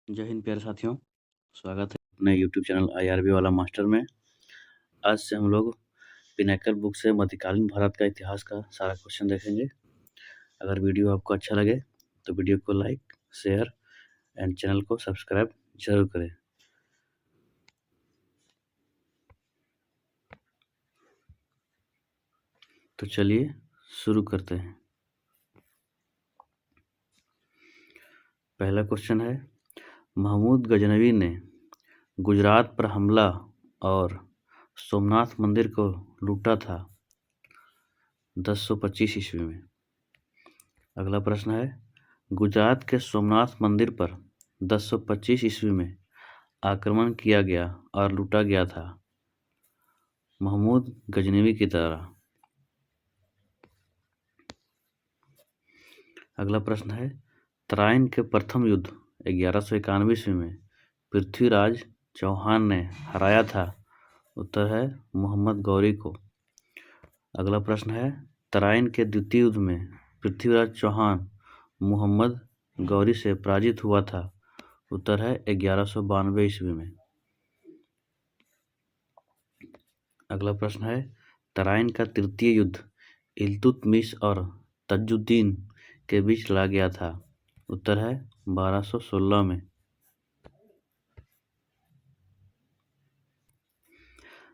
जय हिंद प्यारे साथियों, स्वागत है अपने यूट्यूब चैनल IRB वाला मास्टर में। आज से हम लोग पिनाकल बुक से मध्यकालीन भारत का इतिहास का सारा क्वेश्चन देखेंगे। अगर वीडियो आपको अच्छा लगे तो वीडियो को लाइक, शेयर एंड चैनल को सब्सक्राइब जरूर करें। तो चलिए शुरू करते हैं। पहला क्वेश्चन है, महमूद गजनवी ने गुजरात पर हमला और सोमनाथ मंदिर को लूटा था 1025 ईस्वी में। अगला प्रश्न है, गुजरात के सोमनाथ मंदिर पर 1025 ईस्वी में आक्रमण किया गया और लूटा गया था महमूद गजनवी की तरह। अगला प्रश्न है, तराइन के प्रथम युद्ध 1191 ईस्वी में पृथ्वीराज चौहान ने हराया था। उत्तर है मोहम्मद गौरी को। अगला प्रश्न है, तराइन के द्वितीय युद्ध में पृथ्वीराज चौहान मोहम्मद गौरी से पराजित हुआ था। उत्तर है 1192 ईस्वी में। अगला प्रश्न है, तराइन का तृतीय युद्ध इल्तुतमिश और तजुद्दीन के बीच लड़ा गया था। उत्तर है 1216 में।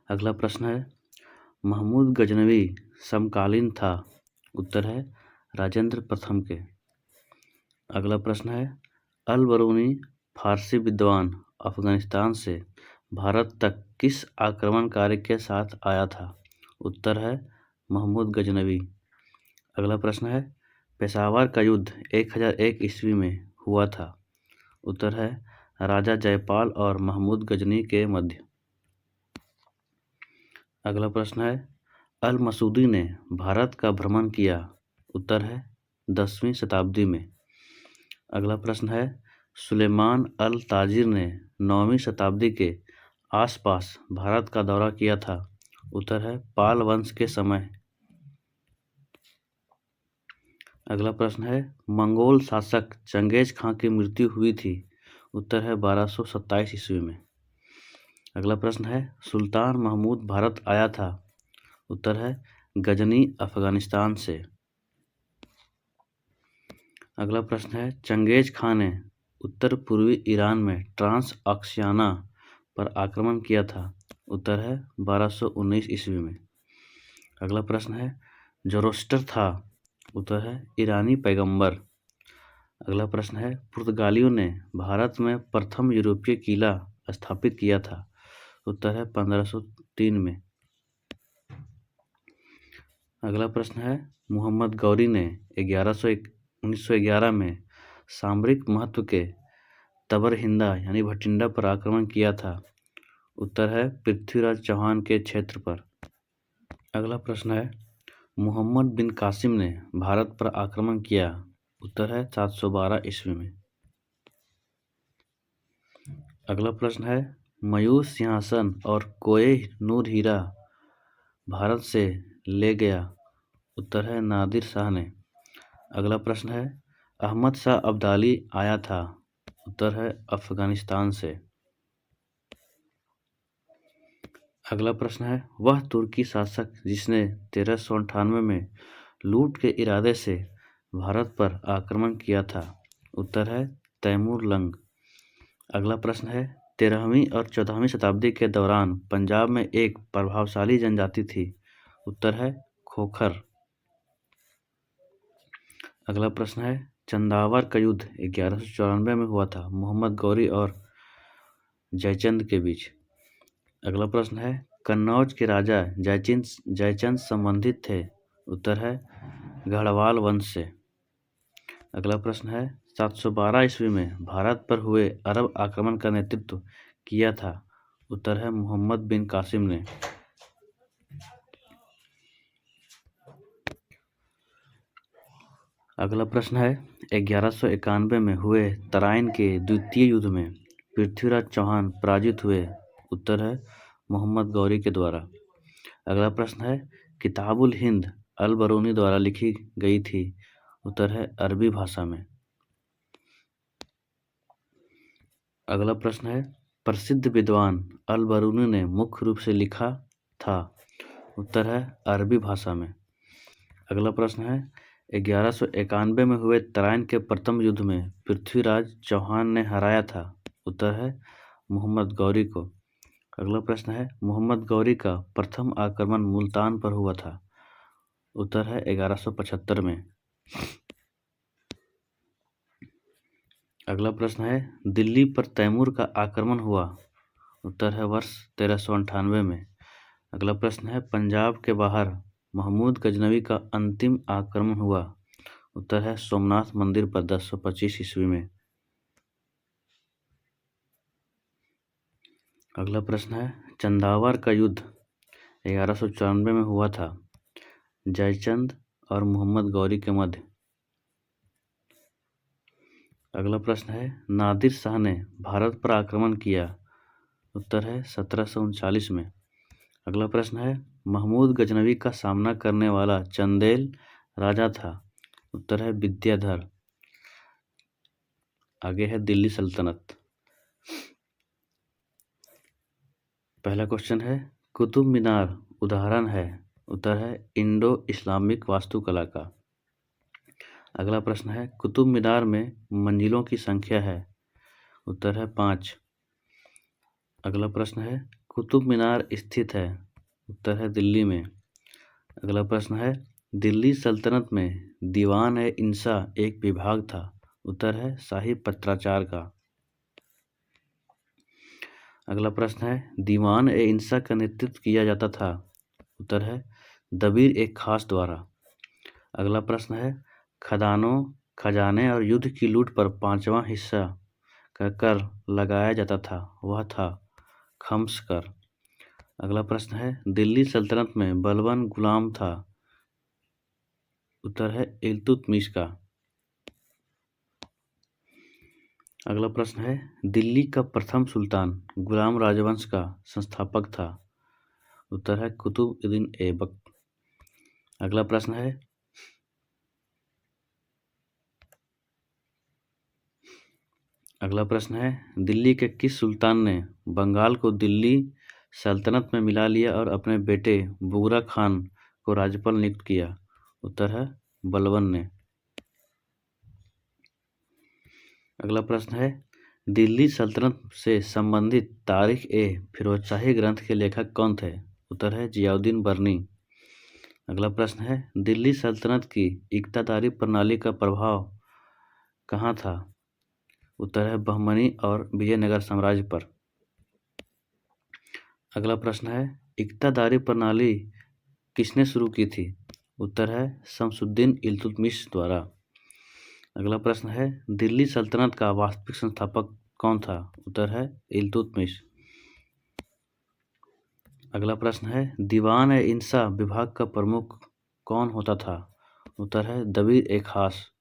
अगला प्रश्न है, महमूद गजनवी समकालीन था। उत्तर है राजेंद्र प्रथम के। अगला प्रश्न है, अल बरूनी फारसी विद्वान अफगानिस्तान से भारत तक किस आक्रमणकारी के साथ आया था। उत्तर है महमूद गजनवी। अगला प्रश्न है, पेशावर का युद्ध 1001 ईस्वी में हुआ था। उत्तर है राजा जयपाल और महमूद गजनी के मध्य। अगला प्रश्न है, अल मसूदी ने भारत का भ्रमण किया। उत्तर है 10वीं शताब्दी में। अगला प्रश्न है, सुलेमान अल ताजिर ने 9वीं शताब्दी के आसपास भारत का दौरा किया था। उत्तर है पाल वंश के समय। अगला प्रश्न है, मंगोल शासक चंगेज खां की मृत्यु हुई थी। उत्तर है 1227 ईस्वी में। अगला प्रश्न है, सुल्तान महमूद भारत आया था। उत्तर है गजनी अफगानिस्तान से। अगला प्रश्न है, चंगेज खां ने उत्तर पूर्वी ईरान में ट्रांस ऑक्सियाना पर आक्रमण किया था। उत्तर है 1219 ईस्वी में। अगला प्रश्न है, जोरोस्टर था। उत्तर है ईरानी पैगंबर। अगला प्रश्न है, पुर्तगालियों ने भारत में प्रथम यूरोपीय किला स्थापित किया था। उत्तर है 1503 में। अगला प्रश्न है, मोहम्मद गौरी ने 1911 में सामरिक महत्व के तबरहिंदा यानी भटिंडा पर आक्रमण किया था। उत्तर है पृथ्वीराज चौहान के क्षेत्र पर। अगला प्रश्न है, मोहम्मद बिन कासिम ने भारत पर आक्रमण किया। उत्तर है 712 ईस्वी में। अगला प्रश्न है, मयूर सिंहासन और कोह नूर हीरा भारत से ले गया। उत्तर है नादिर शाह ने। अगला प्रश्न है, अहमद शाह अब्दाली आया था। उत्तर है अफगानिस्तान से। अगला प्रश्न है, वह तुर्की शासक जिसने 1398 में लूट के इरादे से भारत पर आक्रमण किया था। उत्तर है तैमूर लंग। अगला प्रश्न है, 13वीं और 14वीं शताब्दी के दौरान पंजाब में एक प्रभावशाली जनजाति थी। उत्तर है खोखर। अगला प्रश्न है, चंदावर का युद्ध 1194 में हुआ था मोहम्मद गौरी और जयचंद के बीच। अगला प्रश्न है, कन्नौज के राजा जयचंद संबंधित थे। उत्तर है गढ़वाल वंश से। अगला प्रश्न है, 712 ईस्वी में भारत पर हुए अरब आक्रमण का नेतृत्व किया था। उत्तर है मोहम्मद बिन कासिम ने। अगला प्रश्न है, 1191 में हुए तराइन के द्वितीय युद्ध में पृथ्वीराज चौहान पराजित हुए। उत्तर है मोहम्मद गौरी के द्वारा। अगला प्रश्न है, किताबुल हिंद अल बरूनी द्वारा लिखी गई थी। उत्तर है अरबी भाषा में। अगला प्रश्न है, प्रसिद्ध विद्वान अल बरूनी ने मुख्य रूप से लिखा था। उत्तर है अरबी भाषा में। अगला प्रश्न है, 1191 में हुए तराइन के प्रथम युद्ध में पृथ्वीराज चौहान ने हराया था। उत्तर है मोहम्मद गौरी को। अगला प्रश्न है, मोहम्मद गौरी का प्रथम आक्रमण मुल्तान पर हुआ था। उत्तर है 1175 में। अगला प्रश्न है, दिल्ली पर तैमूर का आक्रमण हुआ। उत्तर है वर्ष 1398 में। अगला प्रश्न है, पंजाब के बाहर महमूद गजनवी का अंतिम आक्रमण हुआ। उत्तर है सोमनाथ मंदिर पर 1025 ईस्वी में। अगला प्रश्न है, चंदावर का युद्ध 1194 में हुआ था, जयचंद और मोहम्मद गौरी के मध्य। अगला प्रश्न है, नादिर शाह ने भारत पर आक्रमण किया। उत्तर है 1739 में। अगला प्रश्न है, महमूद गजनवी का सामना करने वाला चंदेल राजा था। उत्तर है विद्याधर। आगे है दिल्ली सल्तनत। पहला क्वेश्चन है, कुतुब मीनार उदाहरण है। उत्तर है इंडो इस्लामिक वास्तुकला का। अगला प्रश्न है, कुतुब मीनार में मंजिलों की संख्या है। उत्तर है 5। अगला प्रश्न है, कुतुब मीनार स्थित है। उत्तर है दिल्ली में। अगला प्रश्न है, दिल्ली सल्तनत में दीवान ए इंसा एक विभाग था। उत्तर है शाही पत्राचार का। अगला प्रश्न है, दीवान ए इंसा का नेतृत्व किया जाता था। उत्तर है दबीर एक खास द्वारा। अगला प्रश्न है, खदानों, खजाने और युद्ध की लूट पर 5वां हिस्सा का कर लगाया जाता था, वह था खम्स कर। अगला प्रश्न है, दिल्ली सल्तनत में बलबन गुलाम था। उत्तर है इल्तुतमिश का। अगला प्रश्न है, दिल्ली का प्रथम सुल्तान गुलाम राजवंश का संस्थापक था। उत्तर है कुतुब-उद-दीन ऐबक। अगला प्रश्न है, दिल्ली के किस सुल्तान ने बंगाल को दिल्ली सल्तनत में मिला लिया और अपने बेटे बुगरा खान को राज्यपाल नियुक्त किया। उत्तर है बलबन ने। अगला प्रश्न है, दिल्ली सल्तनत से संबंधित तारीख ए फिरोजशाही ग्रंथ के लेखक कौन थे। उत्तर है जियाउद्दीन बर्नी। अगला प्रश्न है, दिल्ली सल्तनत की इक्तादारी प्रणाली का प्रभाव कहाँ था। उत्तर है बहमनी और विजयनगर साम्राज्य पर। अगला प्रश्न है, इक्तादारी प्रणाली किसने शुरू की थी। उत्तर है शमसुद्दीन इल्तुतमिश द्वारा। अगला प्रश्न है, दिल्ली सल्तनत का वास्तविक संस्थापक कौन था। उत्तर है इल्तुतमिश। अगला प्रश्न है, दीवान ए इंसा विभाग का प्रमुख कौन होता था। उत्तर है दबीर ए खास।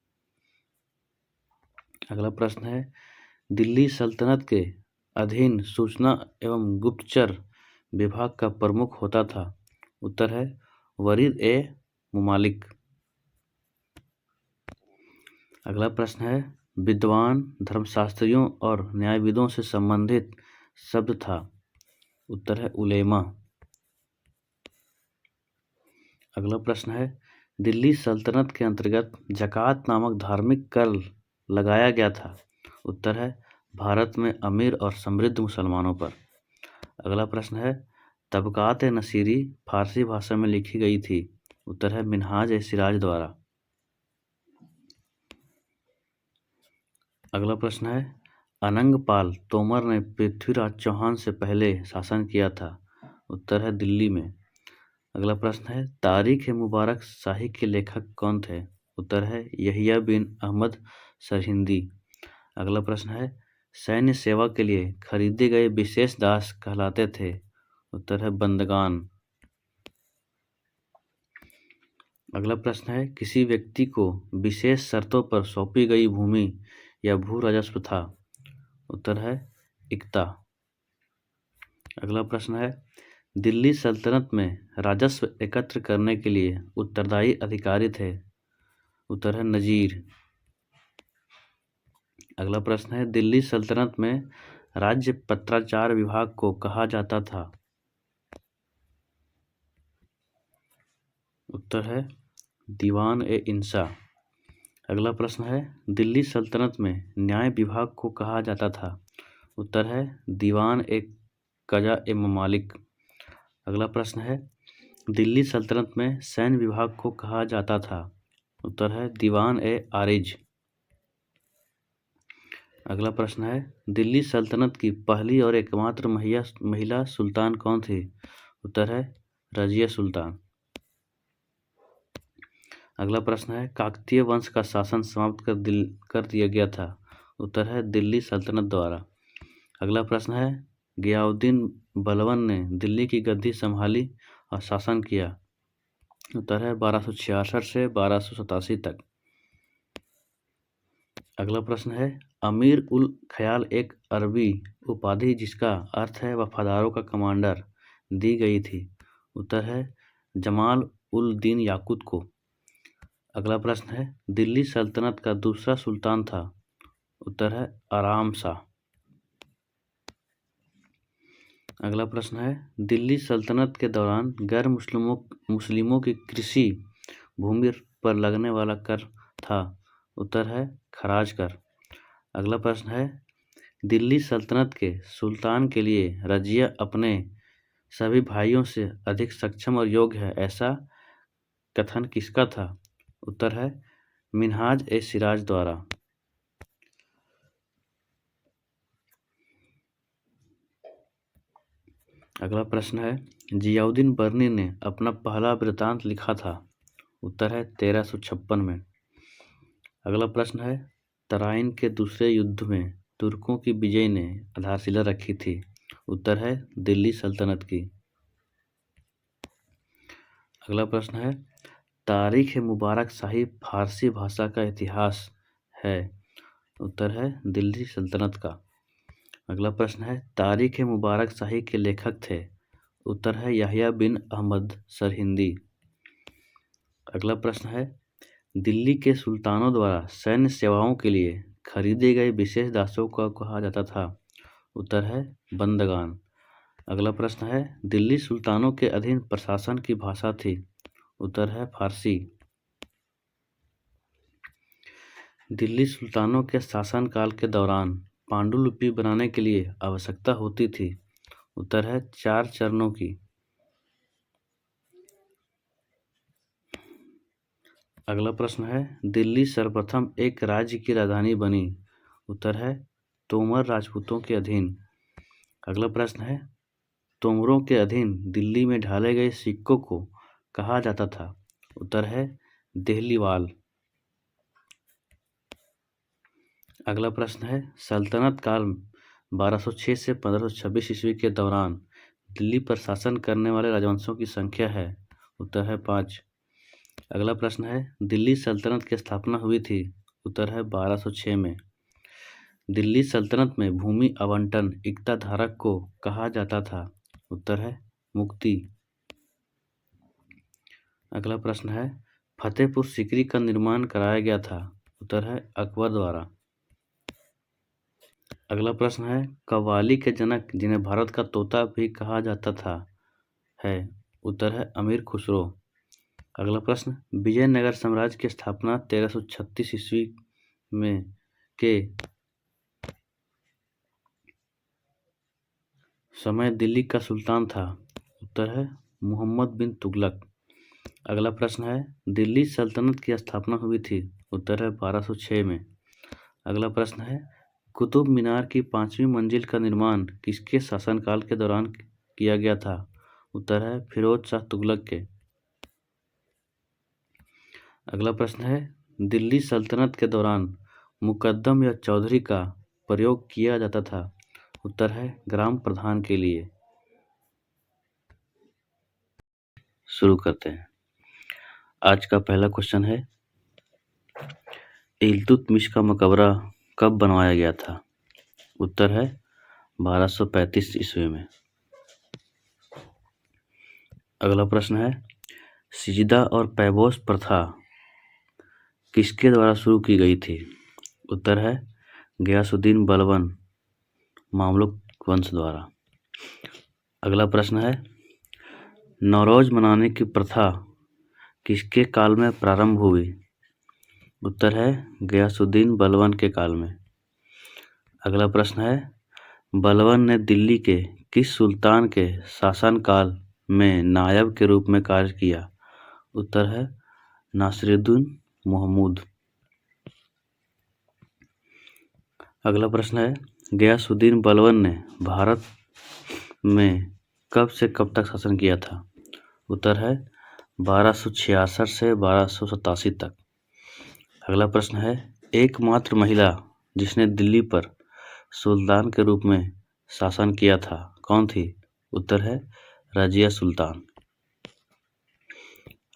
अगला प्रश्न है, दिल्ली सल्तनत के अधीन सूचना एवं गुप्तचर विभाग का प्रमुख होता था। उत्तर है वरीद ए मुमालिक। अगला प्रश्न है, विद्वान, धर्मशास्त्रियों और न्यायविदों से संबंधित शब्द था। उत्तर है उलेमा। अगला प्रश्न है, दिल्ली सल्तनत के अंतर्गत ज़कात नामक धार्मिक कर लगाया गया था। उत्तर है भारत में अमीर और समृद्ध मुसलमानों पर। अगला प्रश्न है, तबकात नसीरी फारसी भाषा में लिखी गई थी। उत्तर है मिनहाज ए सिराज द्वारा। अगला प्रश्न है, अनंगपाल तोमर ने पृथ्वीराज चौहान से पहले शासन किया था। उत्तर है दिल्ली में। अगला प्रश्न है, तारीख ए मुबारक शाही के लेखक कौन थे। उत्तर है यहिया बिन अहमद सरहिंदी। अगला प्रश्न है, सैन्य सेवा के लिए खरीदे गए विशेष दास कहलाते थे। उत्तर है बंदगान। अगला प्रश्न है, किसी व्यक्ति को विशेष शर्तों पर सौंपी गई भूमि या भू राजस्व था। उत्तर है इक्ता। अगला प्रश्न है, दिल्ली सल्तनत में राजस्व एकत्र करने के लिए उत्तरदायी अधिकारी थे। उत्तर है नजीर। अगला प्रश्न है, दिल्ली सल्तनत में राज्य पत्राचार विभाग को कहा जाता था? उत्तर है दीवान ए इंसा। अगला प्रश्न है दिल्ली सल्तनत में न्याय विभाग को कहा जाता था? उत्तर है दीवान ए कजा ए ममालिक। अगला प्रश्न है दिल्ली सल्तनत में सैन्य विभाग को कहा जाता था? उत्तर है दीवान ए आरिज। अगला प्रश्न है दिल्ली सल्तनत की पहली और एकमात्र महिला सुल्तान कौन थी? उत्तर है रजिया सुल्तान। अगला प्रश्न है काकतीय वंश का शासन समाप्त कर दिया गया था? उत्तर है दिल्ली सल्तनत द्वारा। अगला प्रश्न है गियाउद्दीन बलबन ने दिल्ली की गद्दी संभाली और शासन किया? उत्तर है 1266 से 1287 तक। अगला प्रश्न है अमीर उल ख्याल एक अरबी उपाधि जिसका अर्थ है वफादारों का कमांडर दी गई थी? उत्तर है जमाल उल दीन याकूत को। अगला प्रश्न है दिल्ली सल्तनत का दूसरा सुल्तान था? उत्तर है आराम शाह। अगला प्रश्न है दिल्ली सल्तनत के दौरान गैर मुस्लिमों की कृषि भूमि पर लगने वाला कर था? उत्तर है खराज कर। अगला प्रश्न है दिल्ली सल्तनत के सुल्तान के लिए रजिया अपने सभी भाइयों से अधिक सक्षम और योग्य है, ऐसा कथन किसका था? उत्तर है मिन्हाज ए सिराज द्वारा। अगला प्रश्न है जियाउद्दीन बर्नी ने अपना पहला वृत्तांत लिखा था? उत्तर है 1356 में। अगला प्रश्न है तराइन के दूसरे युद्ध में तुर्कों की विजय ने आधारशिला रखी थी? उत्तर है दिल्ली सल्तनत की। अगला प्रश्न है तारीख मुबारक शाही फारसी भाषा का इतिहास है? उत्तर है दिल्ली सल्तनत का। अगला प्रश्न है तारीख मुबारक शाही के लेखक थे? उत्तर है याहिया बिन अहमद सरहिंदी। अगला प्रश्न है दिल्ली के सुल्तानों द्वारा सैन्य सेवाओं के लिए खरीदे गए विशेष दासों को कहा जाता था? उत्तर है बंदगान। अगला प्रश्न है दिल्ली सुल्तानों के अधीन प्रशासन की भाषा थी? उत्तर है फारसी। दिल्ली सुल्तानों के शासनकाल के दौरान पांडुलिपि बनाने के लिए आवश्यकता होती थी? उत्तर है 4 चरणों की। अगला प्रश्न है दिल्ली सर्वप्रथम एक राज्य की राजधानी बनी? उत्तर है तोमर राजपूतों के अधीन। अगला प्रश्न है तोमरों के अधीन दिल्ली में ढाले गए सिक्कों को कहा जाता था? उत्तर है देहलीवाल। अगला प्रश्न है सल्तनत काल 1206 से 1526 ईस्वी के दौरान दिल्ली पर शासन करने वाले राजवंशों की संख्या है? उत्तर है 5। अगला प्रश्न है दिल्ली सल्तनत की स्थापना हुई थी? उत्तर है 1206 में। दिल्ली सल्तनत में भूमि आवंटन इक्ता धारक को कहा जाता था? उत्तर है मुक्ति। अगला प्रश्न है फतेहपुर सीकरी का निर्माण कराया गया था? उत्तर है अकबर द्वारा। अगला प्रश्न है कव्वाली के जनक जिन्हें भारत का तोता भी कहा जाता था है? उत्तर है अमीर खुसरो। अगला प्रश्न विजयनगर साम्राज्य की स्थापना 1336 ईस्वी में के समय दिल्ली का सुल्तान था? उत्तर है मोहम्मद बिन तुगलक। अगला प्रश्न है दिल्ली सल्तनत की स्थापना हुई थी? उत्तर है 1206 में। अगला प्रश्न है कुतुब मीनार की 5वीं मंजिल का निर्माण किसके शासनकाल के दौरान किया गया था? उत्तर है फिरोज शाह तुगलक के। अगला प्रश्न है दिल्ली सल्तनत के दौरान मुकद्दम या चौधरी का प्रयोग किया जाता था? उत्तर है ग्राम प्रधान के लिए। शुरू करते हैं। आज का पहला क्वेश्चन है इल्तुतमिश का मकबरा कब बनवाया गया था? उत्तर है 1235 ईस्वी में। अगला प्रश्न है सिजदा और पैबोस प्रथा किसके द्वारा शुरू की गई थी? उत्तर है गयासुद्दीन बलबन मामलुक वंश द्वारा। अगला प्रश्न है, नौरोज मनाने की प्रथा किसके काल में प्रारंभ हुई? उत्तर है गयासुद्दीन बलबन के काल में। अगला प्रश्न है, बलबन ने दिल्ली के किस सुल्तान के शासनकाल में नायब के रूप में कार्य किया? उत्तर है नासिरुद्दीन महमूद। अगला प्रश्न है, गयासुद्दीन बलबन ने भारत में कब से कब तक शासन किया था? उत्तर है 1266 से 1287 तक। अगला प्रश्न है, एकमात्र महिला जिसने दिल्ली पर सुल्तान के रूप में शासन किया था कौन थी? उत्तर है रजिया सुल्तान।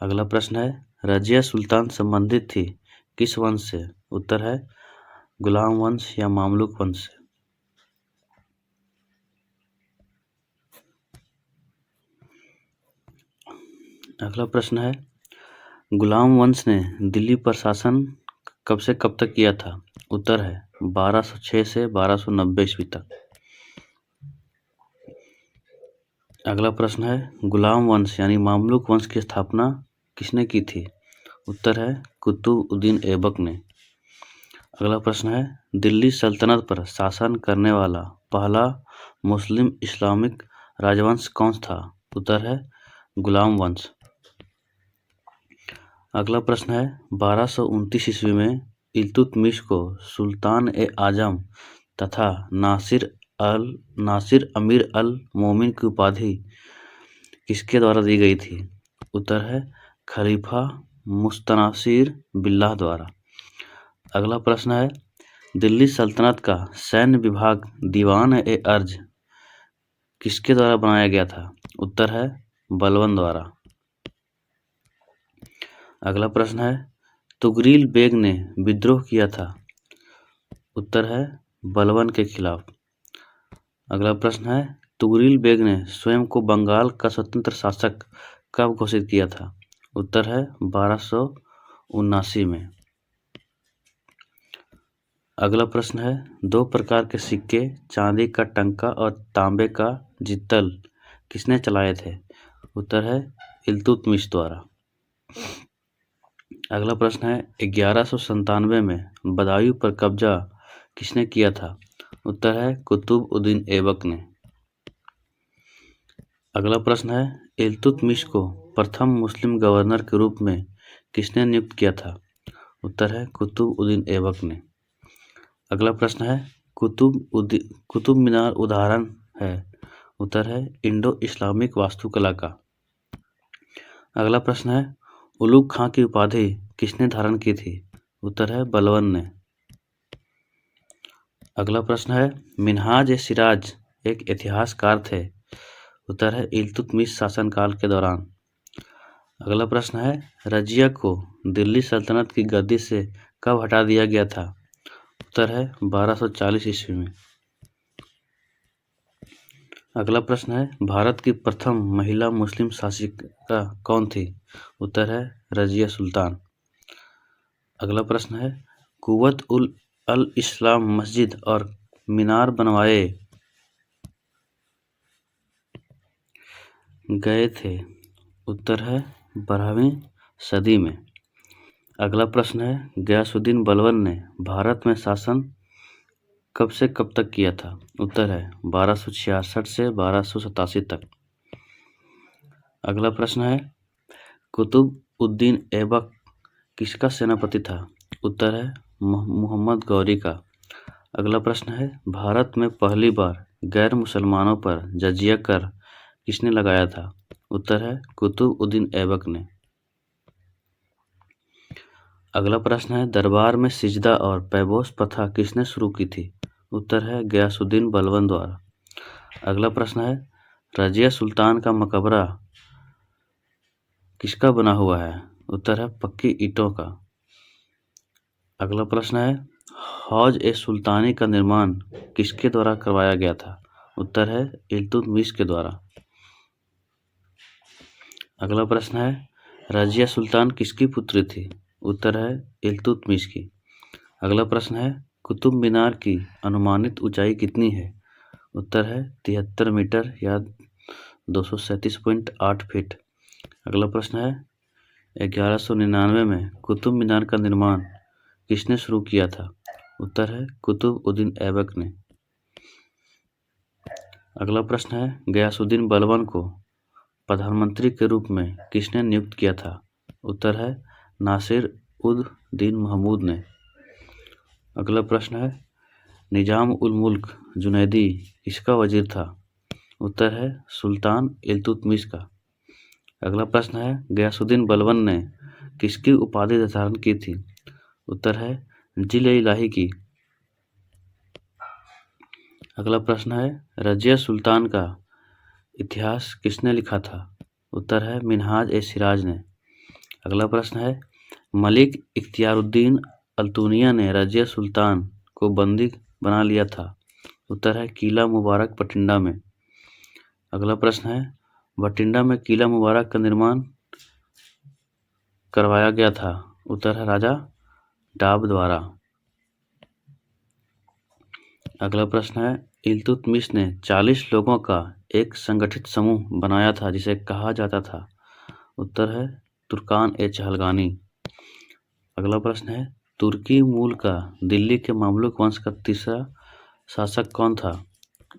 अगला प्रश्न है, रजिया सुल्तान संबंधित थी किस वंश से? उत्तर है गुलाम वंश या मामलुक वंश से। अगला प्रश्न है, गुलाम वंश ने दिल्ली पर शासन कब से कब तक किया था? उत्तर है 1206 से 1290 ईस्वी तक। अगला प्रश्न है, गुलाम वंश यानी मामलुक वंश की स्थापना किसने की थी? उत्तर है कुतुबउद्दीन ऐबक ने। अगला प्रश्न है, दिल्ली सल्तनत पर शासन करने वाला पहला मुस्लिम इस्लामिक राजवंश कौन था? उत्तर है गुलाम वंश। अगला प्रश्न है, 1229 ईस्वी में इल्तुतमिश को सुल्तान ए आजम तथा नासिर अमीर अल मोमिन की उपाधि किसके द्वारा दी गई थी? उत्तर है खलीफा मुस्तनसिर बिल्लाह द्वारा। अगला प्रश्न है, दिल्ली सल्तनत का सैन्य विभाग दीवान ए अर्ज किसके द्वारा बनाया गया था? उत्तर है बलबन द्वारा। अगला प्रश्न है, तुगरील बेग ने विद्रोह किया था? उत्तर है बलबन के खिलाफ। अगला प्रश्न है, तुगरील बेग ने स्वयं को बंगाल का स्वतंत्र शासक कब घोषित किया था? उत्तर है 1279 में। अगला प्रश्न है, दो प्रकार के सिक्के चांदी का टंका और तांबे का जितल किसने चलाए थे? उत्तर है इल्तुतमिश द्वारा। अगला प्रश्न है, 1197 में बदायूं पर कब्जा किसने किया था? उत्तर है कुतुबउद्दीन ऐबक ने। अगला प्रश्न है, इल्तुतमिश को प्रथम मुस्लिम गवर्नर के रूप में किसने नियुक्त किया था? उत्तर है कुतुबउद्दीन ऐबक ने। अगला प्रश्न है, कुतुब मीनार उदाहरण है? उत्तर है इंडो इस्लामिक वास्तुकला का। अगला प्रश्न है, उलुग खां की उपाधि किसने धारण की थी? उत्तर है बलबन ने। अगला प्रश्न है, मिन्हाज ए सिराज एक इतिहासकार थे? उत्तर है इल्तुतमिश शासनकाल के दौरान। अगला प्रश्न है, रजिया को दिल्ली सल्तनत की गद्दी से कब हटा दिया गया था? उत्तर है 1240 ईस्वी में। अगला प्रश्न है, भारत की प्रथम महिला मुस्लिम शासिका कौन थी? उत्तर है रजिया सुल्तान। अगला प्रश्न है, कुव्वत उल अल इस्लाम मस्जिद और मीनार बनवाए गए थे? उत्तर है 12वीं सदी में। अगला प्रश्न है, गयासुद्दीन बलबन ने भारत में शासन कब से कब तक किया था? उत्तर है 1266 से 1287 तक। अगला प्रश्न है, कुतुबउद्दीन ऐबक किसका सेनापति था? उत्तर है मोहम्मद गौरी का। अगला प्रश्न है, भारत में पहली बार गैर मुसलमानों पर जजिया कर किसने लगाया था? उत्तर है कुतुबउद्दीन ऐबक ने। अगला प्रश्न है, दरबार में सिजदा और पैबोस प्रथा किसने शुरू की थी? उत्तर है गयासुद्दीन बलबन द्वारा। अगला प्रश्न है, रजिया सुल्तान का मकबरा किसका बना हुआ है? उत्तर है पक्की ईंटों का। अगला प्रश्न है, हौज ए सुल्तानी का निर्माण किसके द्वारा करवाया गया था? उत्तर है इल्तुतमिश के द्वारा। अगला प्रश्न है, रजिया सुल्तान किसकी पुत्री थी? उत्तर है इल्तुतमिश की। अगला प्रश्न है, कुतुब मीनार की अनुमानित ऊंचाई कितनी है? उत्तर है 73 मीटर या 237.8 फीट। अगला प्रश्न है 1199 में कुतुब मीनार का निर्माण किसने शुरू किया था? उत्तर है कुतुब उद्दीन ऐबक ने। अगला प्रश्न है गयासुद्दीन बलबन को प्रधानमंत्री के रूप में किसने नियुक्त किया था? उत्तर है नासिर उद दीन महमूद ने। अगला प्रश्न है निजाम उल मुल्क जुनैदी किसका वजीर था? उत्तर है सुल्तान इल्तुतमिश का। अगला प्रश्न है गयासुद्दीन बलबन ने किसकी उपाधि धारण की थी? उत्तर है जिल-ए-इलाही की। अगला प्रश्न है रजिया सुल्तान का इतिहास किसने लिखा था? उत्तर है मिन्हाज-ए-सिराज ने। अगला प्रश्न है मलिक इख्तियारुद्दीन अल्तुनिया ने रजिया सुल्तान को बंदी बना लिया था। उत्तर है किला मुबारक बठिंडा में। अगला प्रश्न है बठिंडा में किला मुबारक का निर्माण करवाया गया था। उत्तर है राजा डाब द्वारा। अगला प्रश्न है इल्तुतमिश ने 40 लोगों का एक संगठित समूह बनाया था जिसे कहा जाता था। उत्तर है तुर्कान-ए-चहलगानी। अगला प्रश्न है तुर्की मूल का दिल्ली के मामलुक वंश का तीसरा शासक कौन था?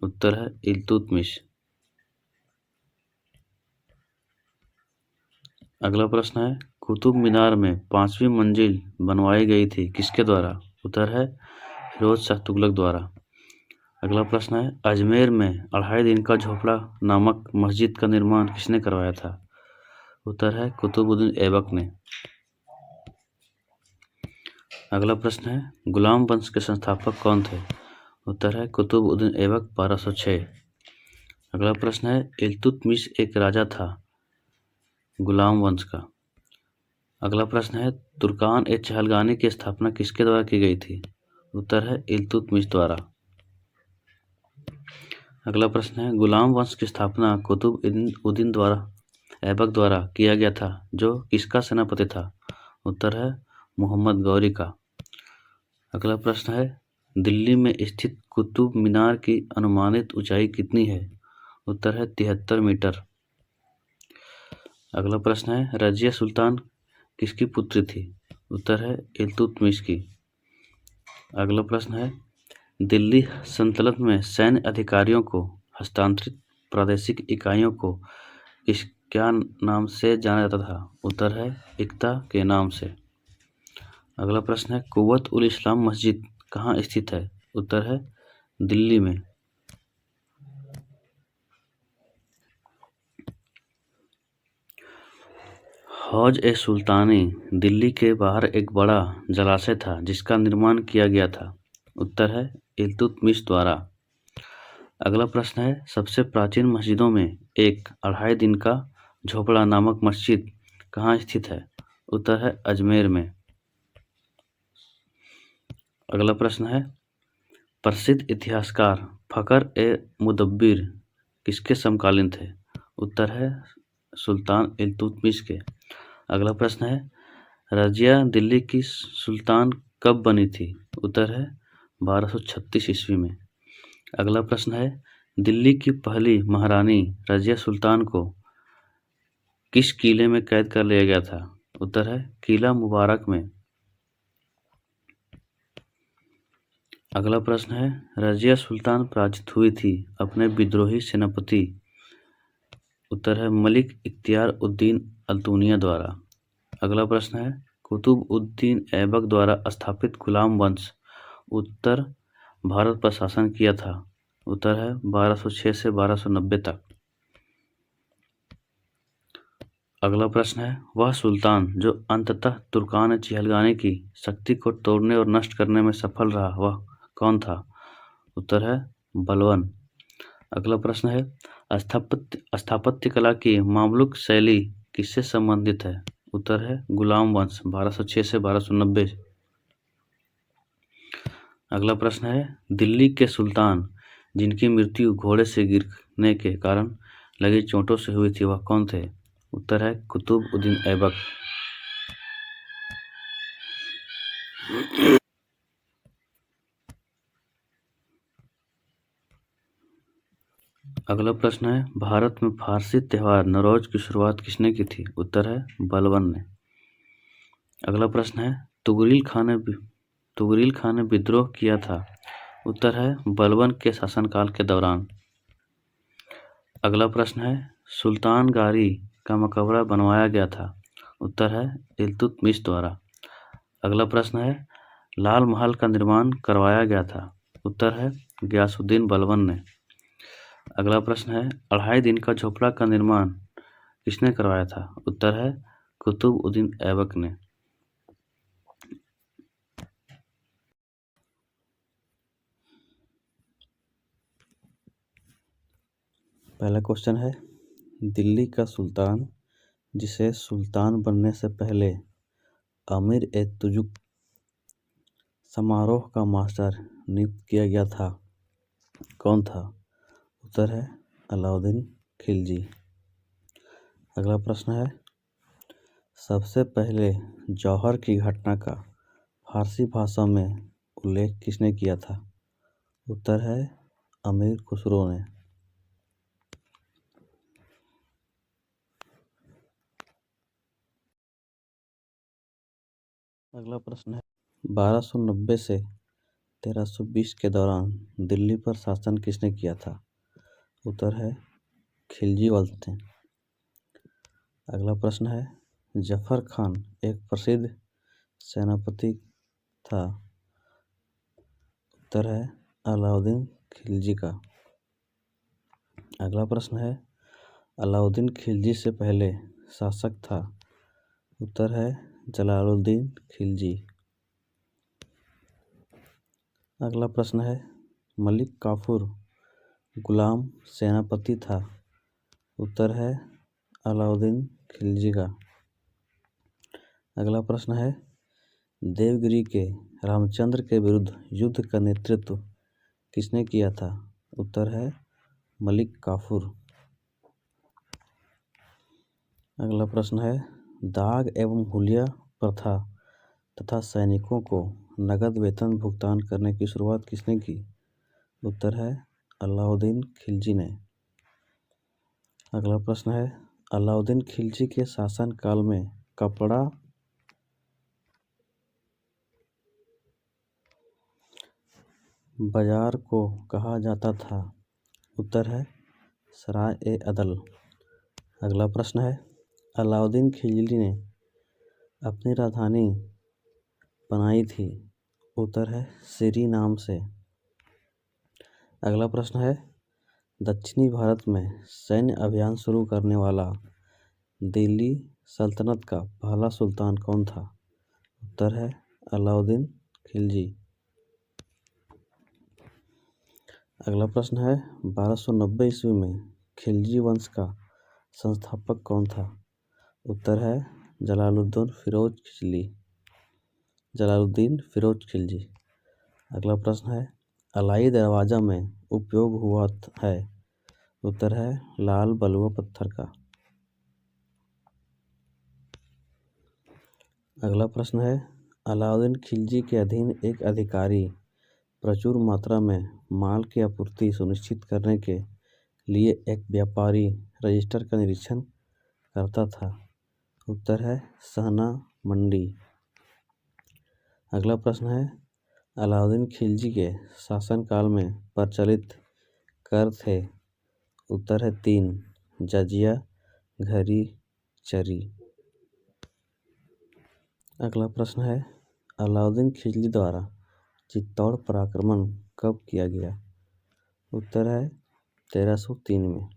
उत्तर है इल्तुतमिश। अगला प्रश्न है कुतुब मीनार में 5वीं मंजिल बनवाई गई थी किसके द्वारा? उत्तर है फिरोज शाह तुगलक द्वारा। अगला प्रश्न है अजमेर में 2.5 दिन का झोपड़ा नामक मस्जिद का निर्माण किसने करवाया था? उत्तर है कुतुबुद्दीन ऐबक ने। अगला प्रश्न है गुलाम वंश के संस्थापक कौन थे? उत्तर है कुतुबुद्दीन ऐबक 1206। अगला प्रश्न है इल्तुतमिश एक राजा था गुलाम वंश का। अगला प्रश्न है तुर्कान-ए-चहलगानी की स्थापना किसके द्वारा की गई थी? उत्तर है इल्तुतमिश द्वारा। अगला प्रश्न है गुलाम वंश की स्थापना कुतुब उद्दीन ऐबक द्वारा किया गया था जो किसका सेनापति था? उत्तर है मोहम्मद गौरी का। अगला प्रश्न है दिल्ली में स्थित कुतुब मीनार की अनुमानित ऊंचाई कितनी है? उत्तर है 73 मीटर। अगला प्रश्न है रजिया सुल्तान किसकी पुत्री थी? उत्तर है इल्तुतमिश की। अगला प्रश्न है दिल्ली सल्तनत में सैन्य अधिकारियों को हस्तांतरित प्रादेशिक इकाइयों को क्या नाम से जाना जाता था? उत्तर है इक्ता के नाम से। अगला प्रश्न है कुव्वत उल इस्लाम मस्जिद कहाँ स्थित है? उत्तर है दिल्ली में। हौज-ए-सुल्तानी दिल्ली के बाहर एक बड़ा जलाशय था जिसका निर्माण किया गया था। उत्तर है इल्तुतमिश द्वारा। अगला प्रश्न है सबसे प्राचीन मस्जिदों में एक 2.5 दिन का झोपड़ा नामक मस्जिद कहाँ स्थित है? उत्तर है अजमेर में। अगला प्रश्न है प्रसिद्ध इतिहासकार फखर-ए-मुदब्बिर किसके समकालीन थे? उत्तर है सुल्तान इल्तुतमिश के। अगला प्रश्न है रजिया दिल्ली की सुल्तान कब बनी थी? उत्तर है 1236 ईस्वी में। अगला प्रश्न है दिल्ली की पहली महारानी रजिया सुल्तान को किस किले में कैद कर लिया गया था? उत्तर है किला मुबारक में। अगला प्रश्न है रजिया सुल्तान पराजित हुई थी अपने विद्रोही सेनापति उत्तर है मलिक इख्तियार उद्दीन अल्तुनिया द्वारा। अगला प्रश्न है कुतुब उद्दीन ऐबक द्वारा स्थापित गुलाम वंश उत्तर भारत पर शासन किया था। उत्तर है 1206 से 1290 तक। अगला प्रश्न है वह सुल्तान जो अंततः तुर्कान-ए-चहलगानी की शक्ति को तोड़ने और नष्ट करने में सफल रहा वह कौन था? उत्तर है बलबन। अगला प्रश्न है स्थापत्य कला की मामलुक शैली किससे संबंधित है? उत्तर है गुलाम वंश 1206 से 1290। अगला प्रश्न है दिल्ली के सुल्तान जिनकी मृत्यु घोड़े से गिरने के कारण लगी चोटों से हुई थी वह कौन थे? उत्तर है कुतुब उद्दीन ऐबक। अगला प्रश्न है, भारत में फारसी त्यौहार नौरोज की शुरुआत किसने की थी? उत्तर है बलबन ने। अगला प्रश्न है, तुगरिल खान ने विद्रोह किया था? उत्तर है बलबन के शासनकाल के दौरान। अगला प्रश्न है, सुल्तान गारी का मकबरा बनवाया गया था? उत्तर है इल्तुतमिश द्वारा। अगला प्रश्न है, लाल महल का निर्माण करवाया गया था? उत्तर है गयासुद्दीन बलबन ने। अगला प्रश्न है, 2.5 दिन का झोपड़ा का निर्माण किसने करवाया था? उत्तर है कुतुबउद्दीन ऐबक ने। पहला क्वेश्चन है, दिल्ली का सुल्तान जिसे सुल्तान बनने से पहले अमीर-ए-तुजुक समारोह का मास्टर नियुक्त किया गया था, कौन था? उत्तर है अलाउद्दीन खिलजी। अगला प्रश्न है, सबसे पहले जौहर की घटना का फारसी भाषा में उल्लेख किसने किया था? उत्तर है अमीर खुसरो ने। अगला प्रश्न है, 1290 से 1320 के दौरान दिल्ली पर शासन किसने किया था? उत्तर है खिलजी वंश ने। अगला प्रश्न है, जफर खान एक प्रसिद्ध सेनापति था? उत्तर है अलाउद्दीन खिलजी का। अगला प्रश्न है, अलाउद्दीन खिलजी से पहले शासक था? उत्तर है जलालुद्दीन खिलजी। अगला प्रश्न है, मलिक काफूर गुलाम सेनापति था? उत्तर है अलाउद्दीन खिलजी का। अगला प्रश्न है, देवगिरी के रामचंद्र के विरुद्ध युद्ध का नेतृत्व किसने किया था? उत्तर है मलिक काफूर। अगला प्रश्न है, दाग एवं हुलिया प्रथा तथा सैनिकों को नगद वेतन भुगतान करने की शुरुआत किसने की? उत्तर है अलाउद्दीन खिलजी ने। अगला प्रश्न है, अलाउद्दीन खिलजी के शासन काल में कपड़ा बाजार को कहा जाता था? उत्तर है सराय-ए-अदल। अगला प्रश्न है, अलाउद्दीन खिलजी ने अपनी राजधानी बनाई थी? उत्तर है सिरी नाम से। अगला प्रश्न है, दक्षिणी भारत में सैन्य अभियान शुरू करने वाला दिल्ली सल्तनत का पहला सुल्तान कौन था? उत्तर है अलाउद्दीन खिलजी। अगला प्रश्न है, 1290 ईस्वी में खिलजी वंश का संस्थापक कौन था? उत्तर है जलालुद्दीन फिरोज खिलजी। अगला प्रश्न है, अलाई दरवाजा में उपयोग हुआ है? उत्तर है लाल बलुआ पत्थर का। अगला प्रश्न है, अलाउद्दीन खिलजी के अधीन एक अधिकारी प्रचुर मात्रा में माल की आपूर्ति सुनिश्चित करने के लिए एक व्यापारी रजिस्टर का निरीक्षण करता था? उत्तर है सहना मंडी। अगला प्रश्न है, अलाउद्दीन खिलजी के शासनकाल में प्रचलित कर थे? उत्तर है 3, जजिया, घरी, चरी। अगला प्रश्न है, अलाउद्दीन खिलजी द्वारा चित्तौड़ पर आक्रमण कब किया गया? उत्तर है 1303 में।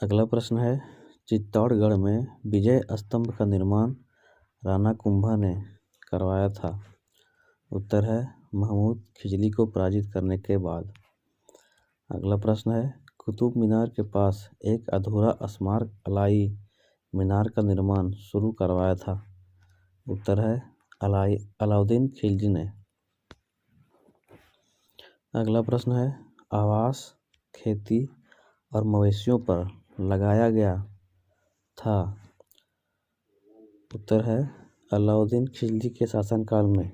अगला प्रश्न है, चित्तौड़गढ़ में विजय स्तंभ का निर्माण राणा कुंभा ने करवाया था? उत्तर है महमूद खिजली को पराजित करने के बाद। अगला प्रश्न है, कुतुब मीनार के पास एक अधूरा स्मारक अलाई मीनार का निर्माण शुरू करवाया था? उत्तर है अलाउद्दीन खिलजी ने। अगला प्रश्न है, आवास, खेती और मवेशियों पर लगाया गया था? उत्तर है अलाउद्दीन खिलजी के शासनकाल में।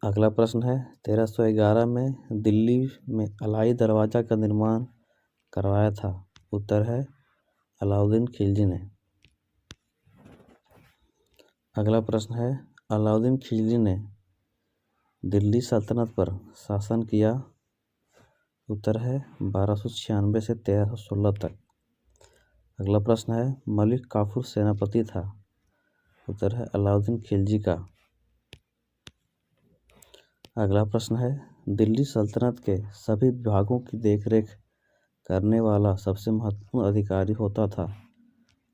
अगला प्रश्न है 1311 में दिल्ली में अलाई दरवाज़ा का निर्माण करवाया था। उत्तर है अलाउद्दीन खिलजी ने। अगला प्रश्न है अलाउद्दीन खिलजी ने दिल्ली सल्तनत पर शासन किया। उत्तर है 1296 से 1316 तक। अगला प्रश्न है मलिक काफूर सेनापति था। उत्तर है अलाउद्दीन खिलजी का। अगला प्रश्न है दिल्ली सल्तनत के सभी विभागों की देखरेख करने वाला सबसे महत्वपूर्ण अधिकारी होता था।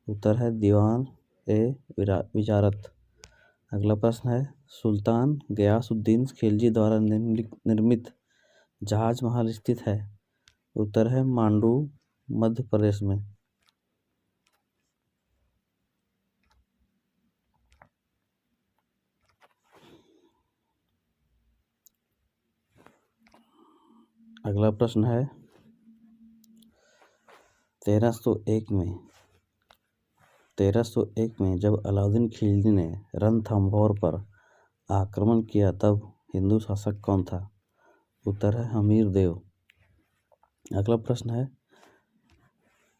उत्तर है दीवान ए विजारत। अगला प्रश्न है सुल्तान गयासुद्दीन खिलजी द्वारा निर्मित जहाज महल स्थित है। उत्तर है मांडू मध्य प्रदेश में। अगला प्रश्न है 1301 में जब अलाउद्दीन खिलजी ने रणथंभौर पर आक्रमण किया तब हिंदू शासक कौन था। उत्तर है हमीर देव। अगला प्रश्न है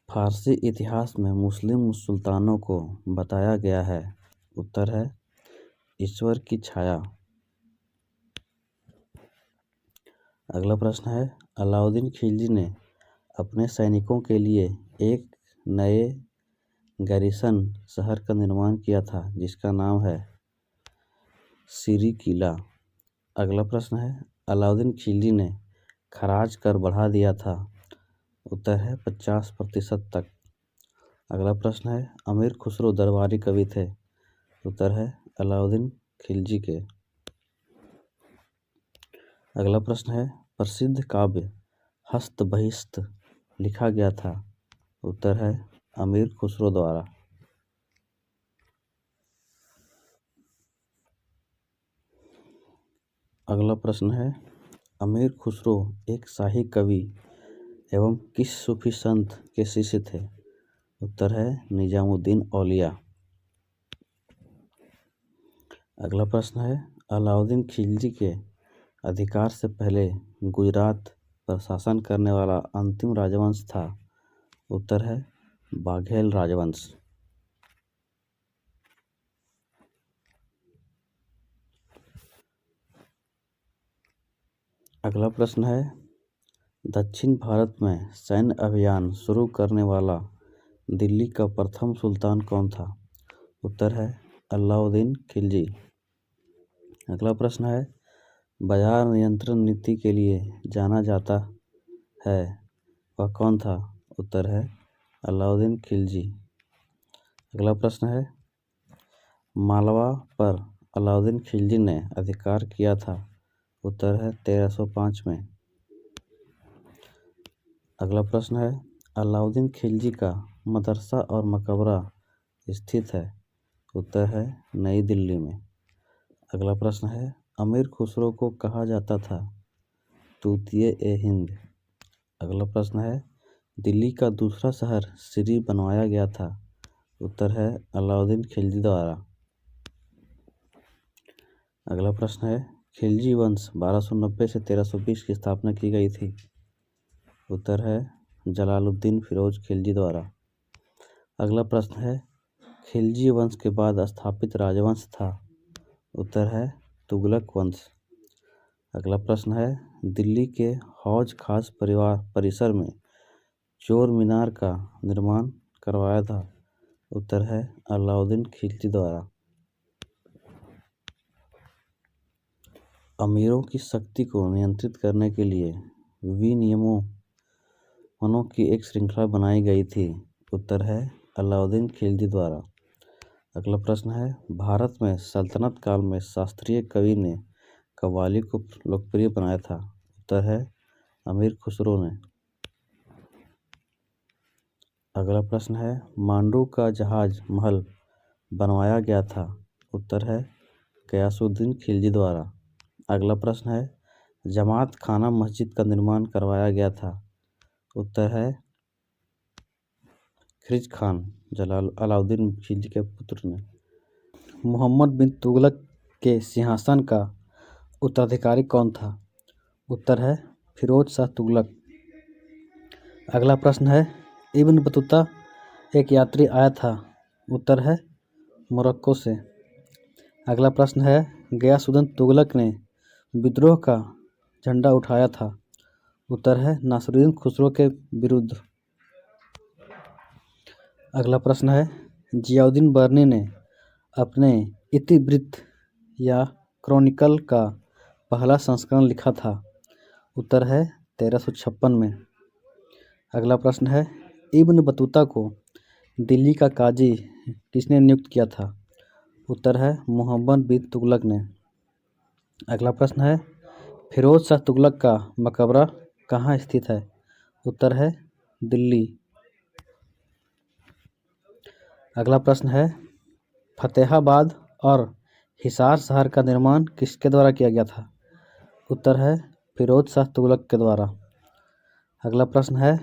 फारसी इतिहास में मुस्लिम सुल्तानों को बताया गया है। उत्तर है ईश्वर की छाया। अगला प्रश्न है अलाउद्दीन खिलजी ने अपने सैनिकों के लिए एक नए गैरिसन शहर का निर्माण किया था जिसका नाम है सिरी किला। अगला प्रश्न है अलाउद्दीन खिलजी ने खराज कर बढ़ा दिया था। उत्तर है 50% तक। अगला प्रश्न है अमीर खुसरो दरबारी कवि थे। उत्तर है अलाउद्दीन खिलजी के। अगला प्रश्न है प्रसिद्ध काव्य हस्त बहिष्त लिखा गया था। उत्तर है अमीर खुसरो द्वारा। अगला प्रश्न है अमीर खुसरो एक शाही कवि एवं किस सूफी संत के शिष्य थे। उत्तर है निजामुद्दीन औलिया। अगला प्रश्न है अलाउद्दीन खिलजी के अधिकार से पहले गुजरात पर शासन करने वाला अंतिम राजवंश था। उत्तर है बाघेल राजवंश। अगला प्रश्न है दक्षिण भारत में सैन्य अभियान शुरू करने वाला दिल्ली का प्रथम सुल्तान कौन था। उत्तर है अलाउद्दीन खिलजी। अगला प्रश्न है बाजार नियंत्रण नीति के लिए जाना जाता है वह कौन था। उत्तर है अलाउद्दीन खिलजी। अगला प्रश्न है मालवा पर अलाउद्दीन खिलजी ने अधिकार किया था। उत्तर है 1305 में। अगला प्रश्न है अलाउद्दीन खिलजी का मदरसा और मकबरा स्थित है। उत्तर है नई दिल्ली में। अगला प्रश्न है अमीर खुसरो को कहा जाता था तूतिए ए हिंद। अगला प्रश्न है दिल्ली का दूसरा शहर सिरी बनवाया गया था। उत्तर है अलाउद्दीन खिलजी द्वारा। अगला प्रश्न है खिलजी वंश 1290 से 1320 की स्थापना की गई थी। उत्तर है जलालुद्दीन फिरोज खिलजी द्वारा। अगला प्रश्न है खिलजी वंश के बाद स्थापित राजवंश था। उत्तर है तुगलक वंश। अगला प्रश्न है दिल्ली के हौज खास परिसर में चोर मीनार का निर्माण करवाया था। उत्तर है अलाउद्दीन खिलजी द्वारा। अमीरों की शक्ति को नियंत्रित करने के लिए विनियमों की एक श्रृंखला बनाई गई थी। उत्तर है अलाउद्दीन खिलजी द्वारा। अगला प्रश्न है भारत में सल्तनत काल में शास्त्रीय कवि ने कव्वाली को लोकप्रिय बनाया था। उत्तर है अमीर खुसरो ने। अगला प्रश्न है मांडू का जहाज महल बनवाया गया था। उत्तर है गयासुद्दीन खिलजी द्वारा। अगला प्रश्न है जमात खाना मस्जिद का निर्माण करवाया गया था। उत्तर है खिज खान अलाउद्दीन खिलजी के पुत्र ने। मोहम्मद बिन तुगलक के सिंहासन का उत्तराधिकारी कौन था? उत्तर है फिरोज शाह तुगलक। अगला प्रश्न है इब्न बतूता एक यात्री आया था। उत्तर है मोरक्को से। अगला प्रश्न है गयासुद्दीन तुगलक ने विद्रोह का झंडा उठाया था। उत्तर है नासिरुद्दीन खुसरो के विरुद्ध। अगला प्रश्न है जियाउद्दीन बर्नी ने अपने इतिवृत्त या क्रॉनिकल का पहला संस्करण लिखा था। उत्तर है 1356 में। अगला प्रश्न है इब्न बतूता को दिल्ली का काजी किसने नियुक्त किया था? उत्तर है मोहम्मद बिन तुगलक ने। अगला प्रश्न है फिरोज शाह तुगलक का मकबरा कहाँ स्थित है? उत्तर है दिल्ली। अगला प्रश्न है फतेहाबाद और हिसार शहर का निर्माण किसके द्वारा किया गया था? उत्तर है फिरोज शाह तुगलक के द्वारा। अगला प्रश्न है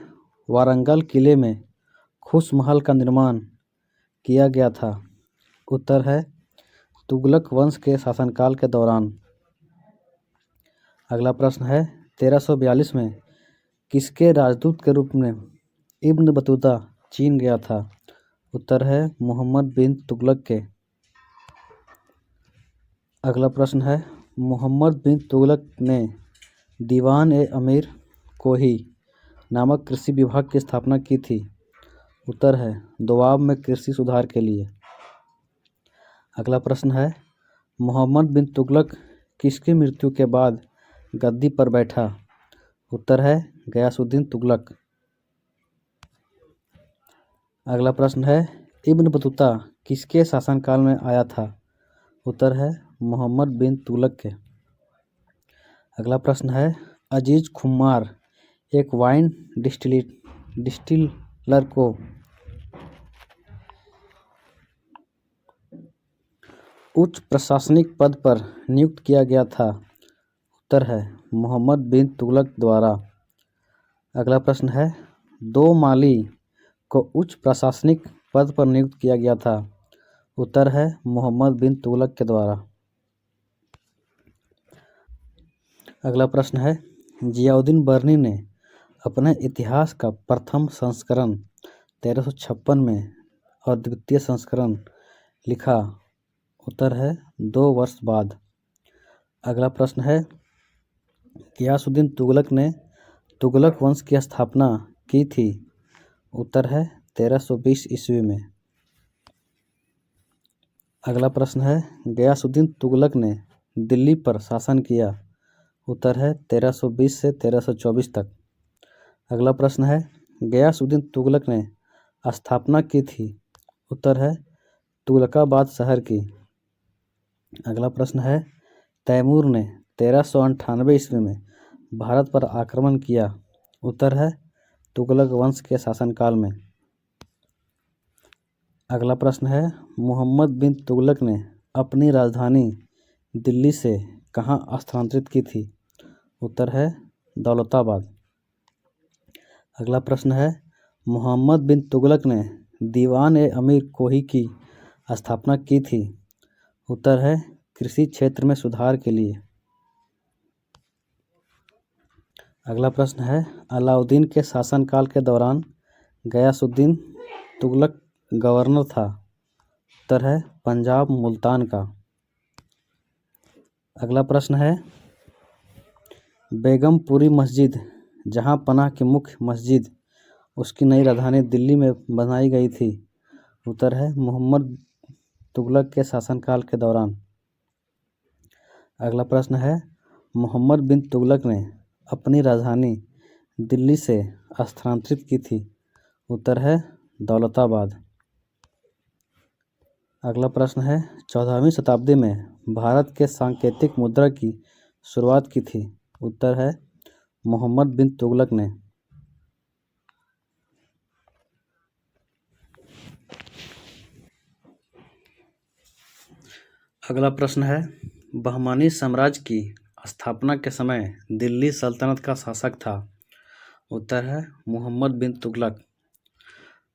वारंगल किले में खुश महल का निर्माण किया गया था। उत्तर है तुगलक वंश के शासनकाल के दौरान। अगला प्रश्न है 1342 में किसके राजदूत के रूप में इब्न बतूता चीन गया था? उत्तर है मोहम्मद बिन तुगलक के। अगला प्रश्न है मोहम्मद बिन तुगलक ने दीवान ए अमीर कोही नामक कृषि विभाग की स्थापना की थी। उत्तर है दोआब में कृषि सुधार के लिए। अगला प्रश्न है मोहम्मद बिन तुगलक किसकी मृत्यु के बाद गद्दी पर बैठा? उत्तर है गयासुद्दीन तुगलक। अगला प्रश्न है इब्न बतूता किसके शासनकाल में आया था? उत्तर है मोहम्मद बिन तुगलक के। अगला प्रश्न है अजीज खुमार एक वाइन डिस्टिलर को उच्च प्रशासनिक पद पर नियुक्त किया गया था। उत्तर है मोहम्मद बिन तुगलक द्वारा। अगला प्रश्न है दो माली को उच्च प्रशासनिक पद पर नियुक्त किया गया था। उत्तर है मोहम्मद बिन तुगलक के द्वारा। अगला प्रश्न है जियाउद्दीन बर्नी ने अपने इतिहास का प्रथम संस्करण 1356 में और द्वितीय संस्करण लिखा। उत्तर है 2 वर्ष बाद। अगला प्रश्न है गयासुद्दीन तुगलक ने तुगलक वंश की स्थापना की थी। उत्तर है 1320 ईस्वी में। अगला प्रश्न है गयासुद्दीन तुगलक ने दिल्ली पर शासन किया। उत्तर है 1320 से 1324 तक। अगला प्रश्न है गयासुद्दीन तुगलक ने स्थापना की थी। उत्तर है तुगलकाबाद शहर की। अगला प्रश्न है तैमूर ने 1398 ईस्वी में भारत पर आक्रमण किया। उत्तर है तुगलक वंश के शासनकाल में। अगला प्रश्न है मोहम्मद बिन तुगलक ने अपनी राजधानी दिल्ली से कहाँ स्थानांतरित की थी? उत्तर है दौलताबाद। अगला प्रश्न है मोहम्मद बिन तुगलक ने दीवान ए अमीर कोही की स्थापना की थी। उत्तर है कृषि क्षेत्र में सुधार के लिए। अगला प्रश्न है अलाउद्दीन के शासनकाल के दौरान गयासुद्दीन तुगलक गवर्नर था। उत्तर है पंजाब मुल्तान का। अगला प्रश्न है बेगमपुरी मस्जिद जहां पनाह की मुख्य मस्जिद उसकी नई राजधानी दिल्ली में बनाई गई थी। उत्तर है मोहम्मद तुगलक के शासनकाल के दौरान। अगला प्रश्न है मोहम्मद बिन तुगलक ने अपनी राजधानी दिल्ली से स्थानांतरित की थी। उत्तर है दौलताबाद। अगला प्रश्न है 14वीं शताब्दी में भारत के सांकेतिक मुद्रा की शुरुआत की थी। उत्तर है मोहम्मद बिन तुगलक ने। अगला प्रश्न है बहमानी साम्राज्य की स्थापना के समय दिल्ली सल्तनत का शासक था। उत्तर है मोहम्मद बिन तुगलक।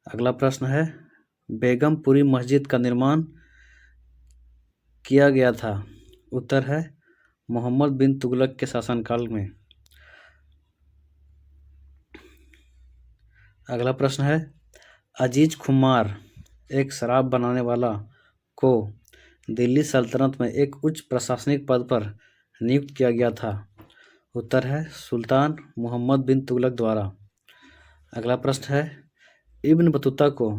अगला प्रश्न है बेगमपुरी मस्जिद का निर्माण किया गया था। उत्तर है मोहम्मद बिन तुगलक के शासनकाल में। अगला प्रश्न है, अजीज खुमार एक शराब बनाने वाला को दिल्ली सल्तनत में एक उच्च प्रशासनिक पद पर नियुक्त किया गया था। उत्तर है सुल्तान मोहम्मद बिन तुगलक द्वारा। अगला प्रश्न है, इब्न बतूता को